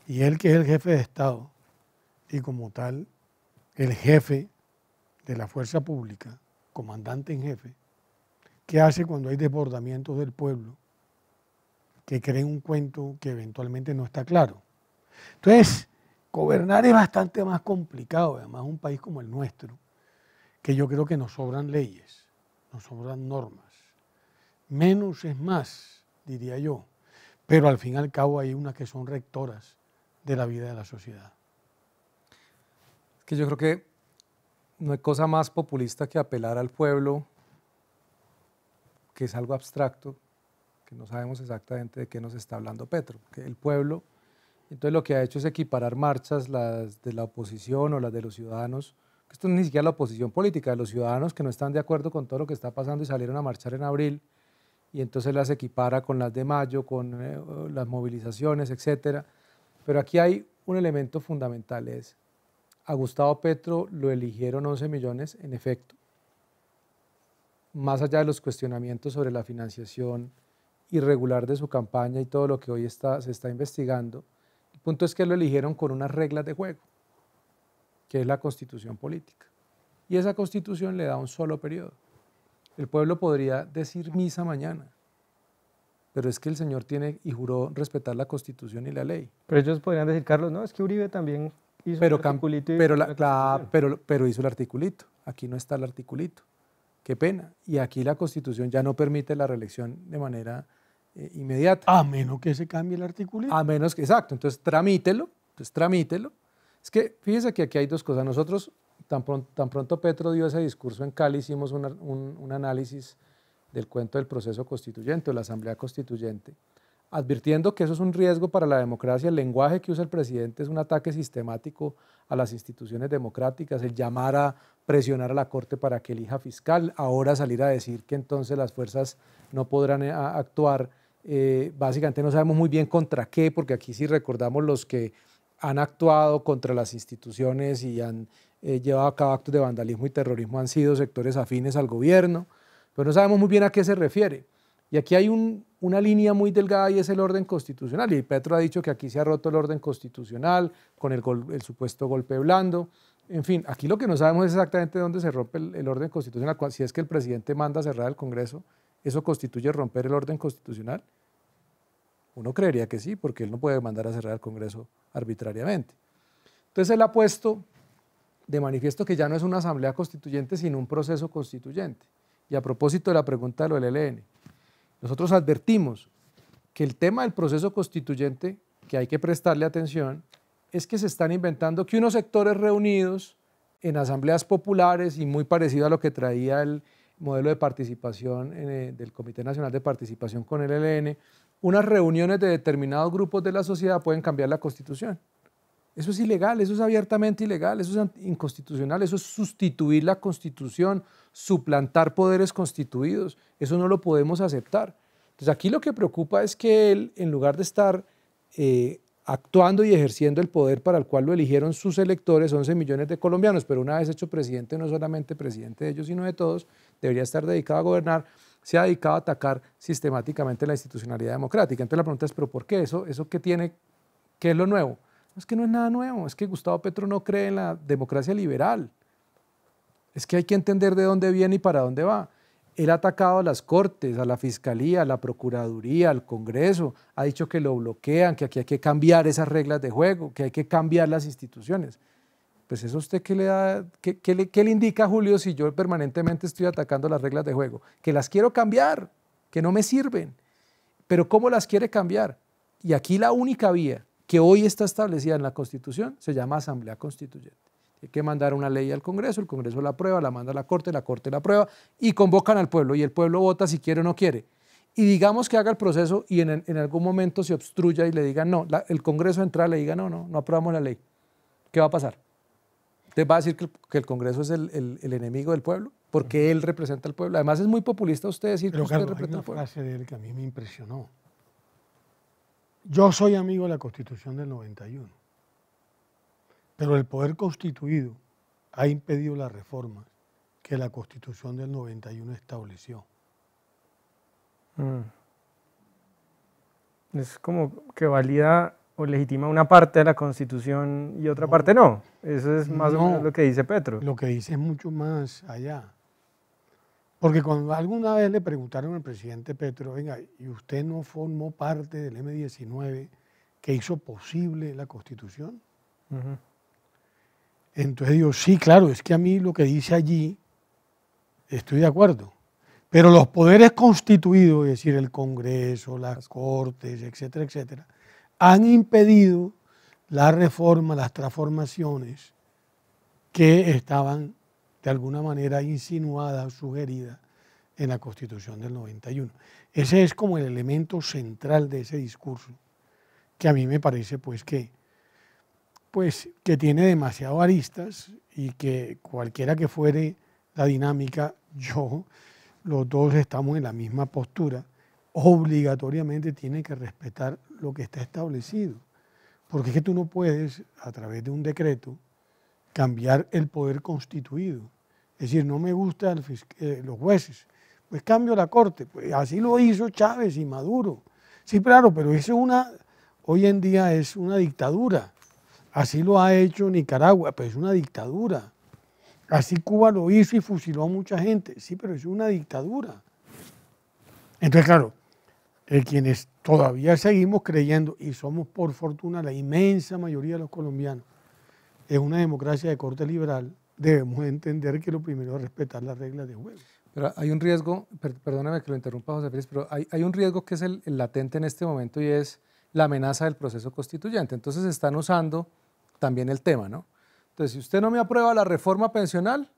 y él que es el jefe de Estado, y como tal, el jefe de la fuerza pública, comandante en jefe, ¿qué hace cuando hay desbordamientos del pueblo que creen un cuento que eventualmente no está claro? Entonces, gobernar es bastante más complicado, además un país como el nuestro, que yo creo que nos sobran leyes, nos sobran normas. Menos es más, diría yo, pero al fin y al cabo hay unas que son rectoras de la vida de la sociedad. Es que yo creo que no hay cosa más populista que apelar al pueblo, que es algo abstracto, que no sabemos exactamente de qué nos está hablando Petro, que el pueblo... Entonces lo que ha hecho es equiparar marchas, las de la oposición o las de los ciudadanos, que esto no es ni siquiera la oposición política, de los ciudadanos que no están de acuerdo con todo lo que está pasando y salieron a marchar en abril, y entonces las equipara con las de mayo, con las movilizaciones, etcétera. Pero aquí hay un elemento fundamental, es a Gustavo Petro lo eligieron 11 millones, en efecto, más allá de los cuestionamientos sobre la financiación irregular de su campaña y todo lo que hoy se está investigando. El punto es que lo eligieron con unas reglas de juego, que es la Constitución política. Y esa Constitución le da un solo periodo. El pueblo podría decir misa mañana, pero es que el señor tiene y juró respetar la Constitución y la ley. Pero ellos podrían decir, Carlos, no, es que Uribe también hizo Pero, el articulito. pero hizo el articulito. Aquí no está el articulito. Qué pena. Y aquí la Constitución ya no permite la reelección de manera inmediata. A menos que se cambie el articulito. A menos que, exacto. Entonces tramítelo. Es que fíjese que aquí hay dos cosas. Nosotros, tan pronto Petro dio ese discurso en Cali, hicimos un análisis del cuento del proceso constituyente o la asamblea constituyente, advirtiendo que eso es un riesgo para la democracia. El lenguaje que usa el presidente es un ataque sistemático a las instituciones democráticas, el llamar a presionar a la Corte para que elija fiscal, ahora salir a decir que entonces las fuerzas no podrán actuar. Básicamente no sabemos muy bien contra qué, porque aquí sí recordamos los que han actuado contra las instituciones y han llevado a cabo actos de vandalismo y terrorismo han sido sectores afines al gobierno, pero no sabemos muy bien a qué se refiere. Y aquí hay una línea muy delgada y es el orden constitucional. Y Petro ha dicho que aquí se ha roto el orden constitucional con el supuesto golpe blando. En fin, aquí lo que no sabemos es exactamente dónde se rompe el orden constitucional. Si es que el presidente manda cerrar el Congreso, ¿eso constituye romper el orden constitucional? Uno creería que sí, porque él no puede mandar a cerrar el Congreso arbitrariamente. Entonces él ha puesto de manifiesto que ya no es una asamblea constituyente, sino un proceso constituyente. Y a propósito de la pregunta de lo del ELN, nosotros advertimos que el tema del proceso constituyente, que hay que prestarle atención, es que se están inventando que unos sectores reunidos en asambleas populares y muy parecido a lo que traía el modelo de participación del Comité Nacional de Participación con el ELN, unas reuniones de determinados grupos de la sociedad pueden cambiar la Constitución. Eso es ilegal, eso es abiertamente ilegal, eso es inconstitucional, eso es sustituir la Constitución, suplantar poderes constituidos, eso no lo podemos aceptar. Entonces aquí lo que preocupa es que él, en lugar de estar actuando y ejerciendo el poder para el cual lo eligieron sus electores, 11 millones de colombianos, pero una vez hecho presidente, no solamente presidente de ellos, sino de todos, debería estar dedicado a gobernar, se ha dedicado a atacar sistemáticamente la institucionalidad democrática. Entonces la pregunta es, ¿pero por qué? ¿Eso qué tiene? ¿Qué es lo nuevo? Es que no es nada nuevo, es que Gustavo Petro no cree en la democracia liberal. Es que hay que entender de dónde viene y para dónde va. Él ha atacado a las Cortes, a la Fiscalía, a la Procuraduría, al Congreso, ha dicho que lo bloquean, que aquí hay que cambiar esas reglas de juego, que hay que cambiar las instituciones. Pues eso usted qué le indica a Julio si yo permanentemente estoy atacando las reglas de juego, que las quiero cambiar, que no me sirven, pero ¿cómo las quiere cambiar? Y aquí la única vía que hoy está establecida en la Constitución se llama Asamblea Constituyente. Hay que mandar una ley al Congreso, el Congreso la aprueba, la manda a la Corte la aprueba y convocan al pueblo y el pueblo vota si quiere o no quiere. Y digamos que haga el proceso y en algún momento se obstruya y le digan no, el Congreso entra le diga no aprobamos la ley. ¿Qué va a pasar? ¿Usted va a decir que el Congreso es el enemigo del pueblo? Porque él representa al pueblo. Además es muy populista usted decir que usted representa al pueblo. Hay una frase de él que a mí me impresionó. Yo soy amigo de la Constitución del 91, pero el poder constituido ha impedido las reformas que la Constitución del 91 estableció. Es como que valida o legitima una parte de la Constitución y otra parte no. Eso es más o menos lo que dice Petro. Lo que dice es mucho más allá. Porque cuando alguna vez le preguntaron al presidente Petro, venga, ¿y usted no formó parte del M-19 que hizo posible la Constitución? Entonces digo, sí, claro, es que a mí lo que dice allí, estoy de acuerdo. Pero los poderes constituidos, es decir, el Congreso, las Cortes, etcétera, etcétera, han impedido la reforma, las transformaciones que estaban de alguna manera insinuada o sugerida en la Constitución del 91. Ese es como el elemento central de ese discurso, que a mí me parece que tiene demasiado aristas y que cualquiera que fuere la dinámica, los dos estamos en la misma postura, obligatoriamente tiene que respetar lo que está establecido, porque es que tú no puedes, a través de un decreto, cambiar el poder constituido. Es decir, no me gustan los jueces, pues cambio la Corte. Pues así lo hizo Chávez y Maduro. Sí, claro, pero eso hoy en día es una dictadura. Así lo ha hecho Nicaragua, pero es una dictadura. Así Cuba lo hizo y fusiló a mucha gente. Sí, pero es una dictadura. Entonces, claro, quienes todavía seguimos creyendo, y somos por fortuna la inmensa mayoría de los colombianos, es una democracia de corte liberal, debemos entender que lo primero es respetar las reglas de juego. Pero hay un riesgo, perdóname que lo interrumpa, José Félix, pero hay un riesgo que es el latente en este momento y es la amenaza del proceso constituyente. Entonces están usando también el tema, ¿no? Entonces, si usted no me aprueba la reforma pensional,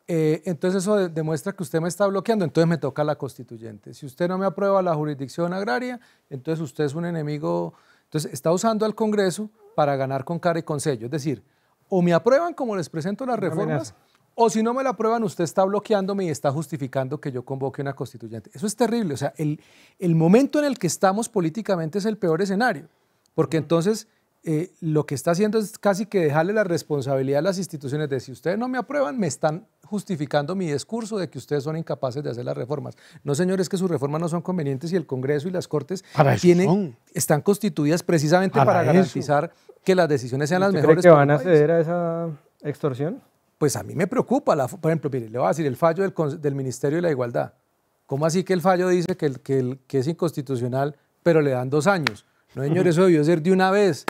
entonces eso demuestra que usted me está bloqueando, entonces me toca la constituyente. Si usted no me aprueba la jurisdicción agraria, entonces usted es un enemigo. Entonces está usando al Congreso para ganar con cara y con sello. Es decir, o me aprueban como les presento las reformas, o si no me la aprueban, usted está bloqueándome y está justificando que yo convoque una constituyente. Eso es terrible. O sea, el momento en el que estamos políticamente es el peor escenario, porque entonces lo que está haciendo es casi que dejarle la responsabilidad a las instituciones de si ustedes no me aprueban, me están justificando mi discurso de que ustedes son incapaces de hacer las reformas. No, señores, que sus reformas no son convenientes y el Congreso y las Cortes están constituidas precisamente para garantizar que las decisiones sean las mejores. ¿Cree que van a ceder a esa extorsión? Pues a mí me preocupa, por ejemplo, mire, le voy a decir el fallo del Ministerio de la Igualdad. ¿Cómo así que el fallo dice que es inconstitucional, pero le dan 2 años? No, señor, eso debió ser de una vez.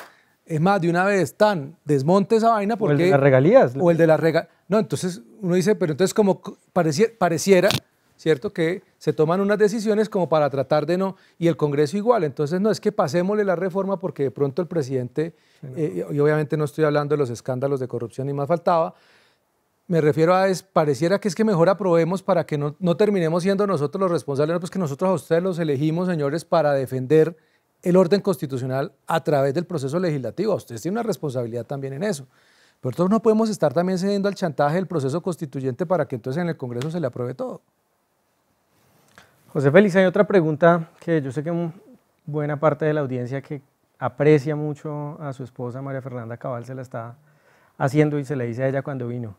Es más, de una vez, desmonte esa vaina porque... O el de las regalías. O el de las regalías. No, entonces uno dice, pero entonces como pareciera, ¿cierto? Que se toman unas decisiones como para tratar de no... Y el Congreso igual. Entonces no, es que pasémosle la reforma porque de pronto el presidente, y obviamente no estoy hablando de los escándalos de corrupción ni más faltaba, me refiero a pareciera que es que mejor aprobemos para que no terminemos siendo nosotros los responsables, no, pues que nosotros a ustedes los elegimos, señores, para defender el orden constitucional a través del proceso legislativo. Ustedes tienen una responsabilidad también en eso. Pero nosotros no podemos estar también cediendo al chantaje del proceso constituyente para que entonces en el Congreso se le apruebe todo. José Félix, hay otra pregunta que yo sé que buena parte de la audiencia que aprecia mucho a su esposa María Fernanda Cabal se la está haciendo y se le dice a ella cuando vino.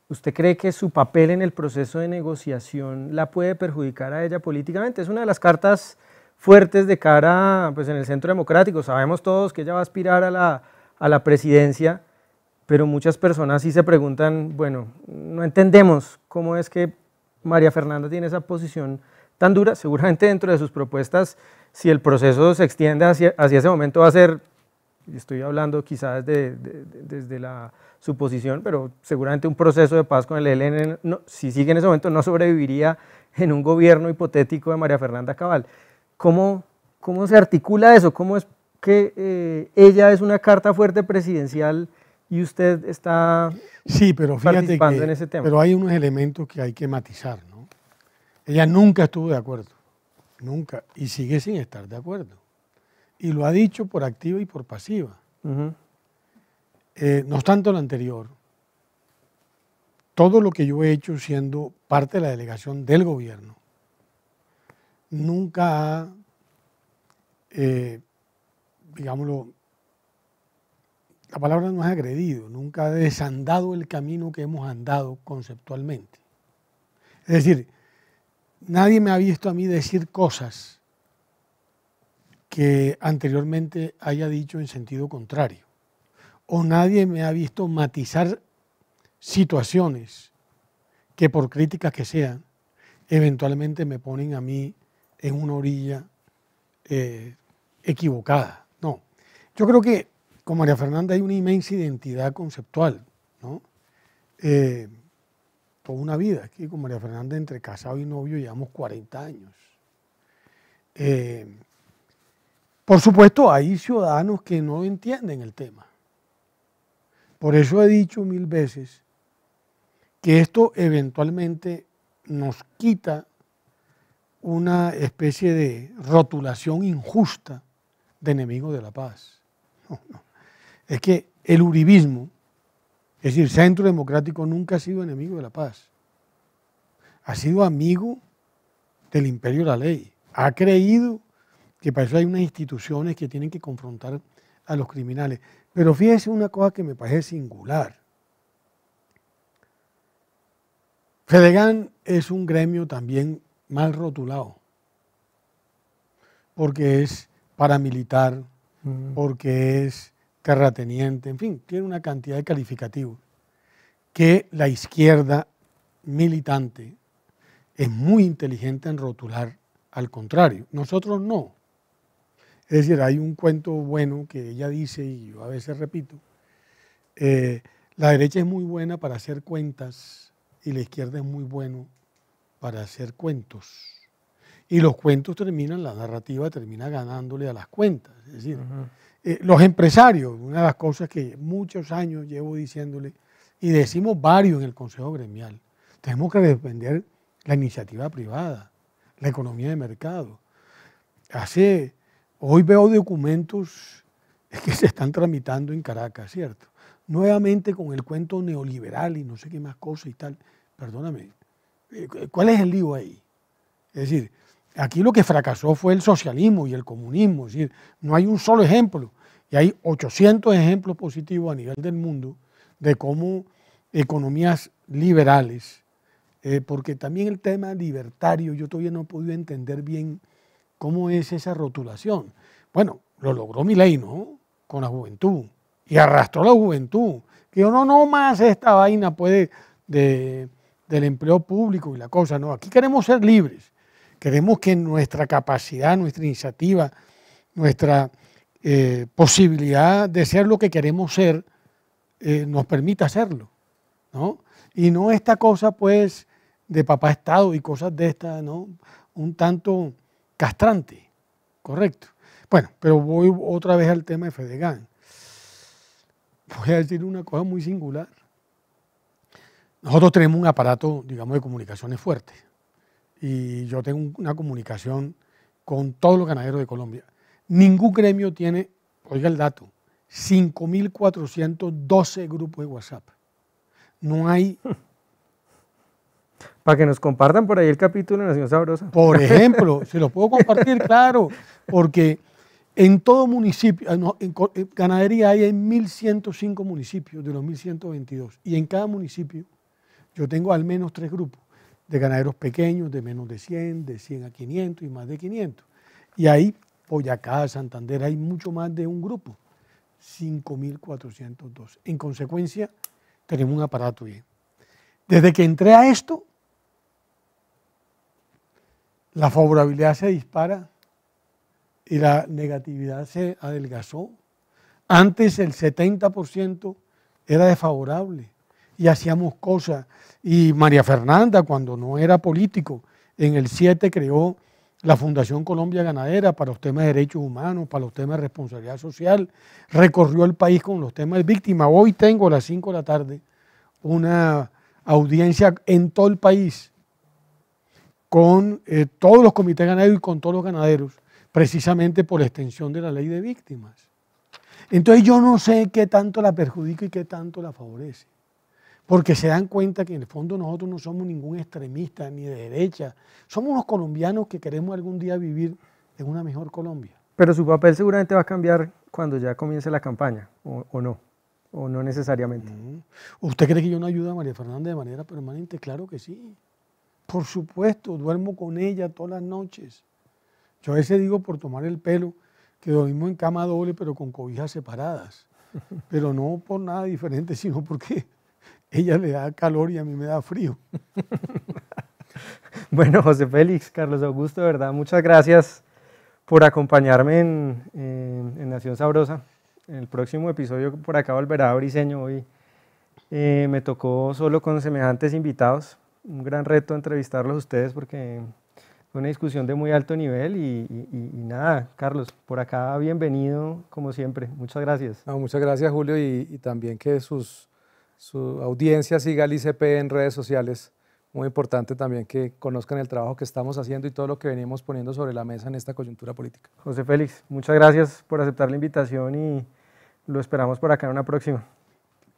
¿Usted cree que su papel en el proceso de negociación la puede perjudicar a ella políticamente? Es una de las cartas fuertes de cara, pues, en el Centro Democrático. Sabemos todos que ella va a aspirar a la presidencia, pero muchas personas sí se preguntan, bueno, no entendemos cómo es que María Fernanda tiene esa posición tan dura. Seguramente dentro de sus propuestas, si el proceso se extiende hacia ese momento, va a ser, estoy hablando quizás desde la suposición, pero seguramente un proceso de paz con el ELN, si sigue en ese momento, no sobreviviría en un gobierno hipotético de María Fernanda Cabal. ¿Cómo se articula eso? ¿Cómo es que ella es una carta fuerte presidencial y usted está participando en ese tema? Pero hay unos elementos que hay que matizar, ¿no? Ella nunca estuvo de acuerdo, nunca, y sigue sin estar de acuerdo. Y lo ha dicho por activa y por pasiva. No obstante lo anterior, todo lo que yo he hecho siendo parte de la delegación del gobierno, nunca ha, digámoslo, la palabra no es agredido, nunca ha desandado el camino que hemos andado conceptualmente. Es decir, nadie me ha visto a mí decir cosas que anteriormente haya dicho en sentido contrario. O nadie me ha visto matizar situaciones que, por críticas que sean, eventualmente me ponen a mí en una orilla equivocada. No, yo creo que con María Fernanda hay una inmensa identidad conceptual, ¿no? Toda una vida. Aquí con María Fernanda, entre casado y novio, llevamos 40 años. Por supuesto, hay ciudadanos que no entienden el tema. Por eso he dicho 1000 veces que esto eventualmente nos quita una especie de rotulación injusta de enemigo de la paz. No. Es que el uribismo, es decir, Centro Democrático, nunca ha sido enemigo de la paz. Ha sido amigo del imperio de la ley. Ha creído que para eso hay unas instituciones que tienen que confrontar a los criminales. Pero fíjese una cosa que me parece singular. Fedegan es un gremio también mal rotulado, porque es paramilitar, porque es terrateniente, en fin, tiene una cantidad de calificativos que la izquierda militante es muy inteligente en rotular, al contrario, nosotros no. Es decir, hay un cuento bueno que ella dice, y yo a veces repito, la derecha es muy buena para hacer cuentas y la izquierda es muy bueno para hacer cuentos. Y los cuentos terminan, la narrativa termina ganándole a las cuentas. Es decir, los empresarios, una de las cosas que muchos años llevo diciéndole, y decimos varios en el Consejo Gremial, tenemos que defender la iniciativa privada, la economía de mercado. Hoy veo documentos que se están tramitando en Caracas, ¿cierto? Nuevamente con el cuento neoliberal y no sé qué más cosas y tal. Perdóname, ¿cuál es el lío ahí? Es decir, aquí lo que fracasó fue el socialismo y el comunismo, es decir, no hay un solo ejemplo, y hay 800 ejemplos positivos a nivel del mundo de cómo economías liberales, porque también el tema libertario, yo todavía no he podido entender bien cómo es esa rotulación. Bueno, lo logró Milei, ¿no? Con la juventud, y arrastró la juventud, que no más esta vaina puede del empleo público y la cosa, no, aquí queremos ser libres. Queremos que nuestra capacidad, nuestra iniciativa, nuestra posibilidad de ser lo que queremos ser nos permita hacerlo, ¿no? Y no esta cosa, pues, de papá Estado y cosas de estas, ¿no? Un tanto castrante, correcto. Bueno, pero voy otra vez al tema de Fedegan. Voy a decir una cosa muy singular. Nosotros tenemos un aparato, digamos, de comunicaciones fuerte. Y yo tengo una comunicación con todos los ganaderos de Colombia. Ningún gremio tiene, oiga el dato, 5.412 grupos de WhatsApp. No hay... Para que nos compartan por ahí el capítulo de Nación Sabrosa. Por ejemplo, se los puedo compartir, claro, porque en todo municipio, en ganadería hay en 1.105 municipios de los 1.122. Y en cada municipio yo tengo al menos 3 grupos de ganaderos pequeños, de menos de 100, de 100 a 500 y más de 500. Y ahí, Boyacá, Santander, hay mucho más de un grupo, 5.402. En consecuencia, tenemos un aparato bien. Desde que entré a esto, la favorabilidad se dispara y la negatividad se adelgazó. Antes el 70% era desfavorable y hacíamos cosas. Y María Fernanda, cuando no era político, en el 7 creó la Fundación Colombia Ganadera para los temas de derechos humanos, para los temas de responsabilidad social, recorrió el país con los temas de víctimas. Hoy tengo a las 5 de la tarde una audiencia en todo el país con todos los comités ganaderos y con todos los ganaderos, precisamente por la extensión de la ley de víctimas. Entonces yo no sé qué tanto la perjudica y qué tanto la favorece, porque se dan cuenta que en el fondo nosotros no somos ningún extremista ni de derecha, somos unos colombianos que queremos algún día vivir en una mejor Colombia. Pero su papel seguramente va a cambiar cuando ya comience la campaña, o no necesariamente. ¿Usted cree que yo no ayudo a María Fernanda de manera permanente? Claro que sí. Por supuesto, duermo con ella todas las noches. Yo a veces digo por tomar el pelo que dormimos en cama doble pero con cobijas separadas. Pero no por nada diferente, sino porque ella le da calor y a mí me da frío. Bueno, José Félix, Carlos Augusto, de verdad, muchas gracias por acompañarme en Nación Sabrosa. En el próximo episodio por acá volverá Briceño. Hoy me tocó solo con semejantes invitados. Un gran reto entrevistarlos a ustedes porque fue una discusión de muy alto nivel y nada, Carlos, por acá bienvenido como siempre. Muchas gracias. No, muchas gracias, Julio, y también que su audiencia siga al ICP en redes sociales. Muy importante también que conozcan el trabajo que estamos haciendo y todo lo que venimos poniendo sobre la mesa en esta coyuntura política. José Félix, muchas gracias por aceptar la invitación y lo esperamos por acá en una próxima.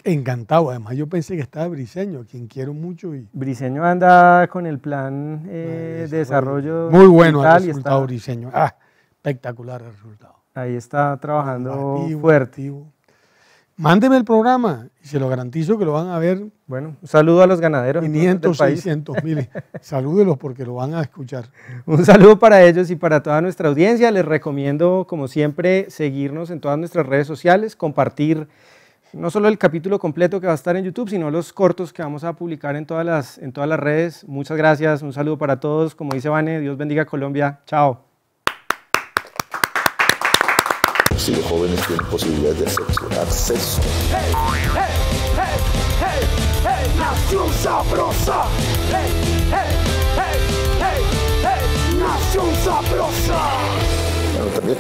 Encantado, además yo pensé que estaba Briceño, a quien quiero mucho. Y Briceño anda con el plan de desarrollo. Muy bueno el resultado, Briceño. Espectacular el resultado. Ahí está trabajando fuerte. Mándeme el programa y se lo garantizo que lo van a ver Bueno, un saludo a los ganaderos 500, del país. 600 mil. Salúdelos porque lo van a escuchar. Un saludo para ellos y para toda nuestra audiencia. Les recomiendo, como siempre, seguirnos en todas nuestras redes sociales, compartir no solo el capítulo completo que va a estar en YouTube, sino los cortos que vamos a publicar en todas las redes. Muchas gracias, un saludo para todos. Como dice Vane, Dios bendiga a Colombia. Chao. Si los jóvenes tienen posibilidades de acceso. Nación sabrosa. Nación sabrosa. Bueno, también.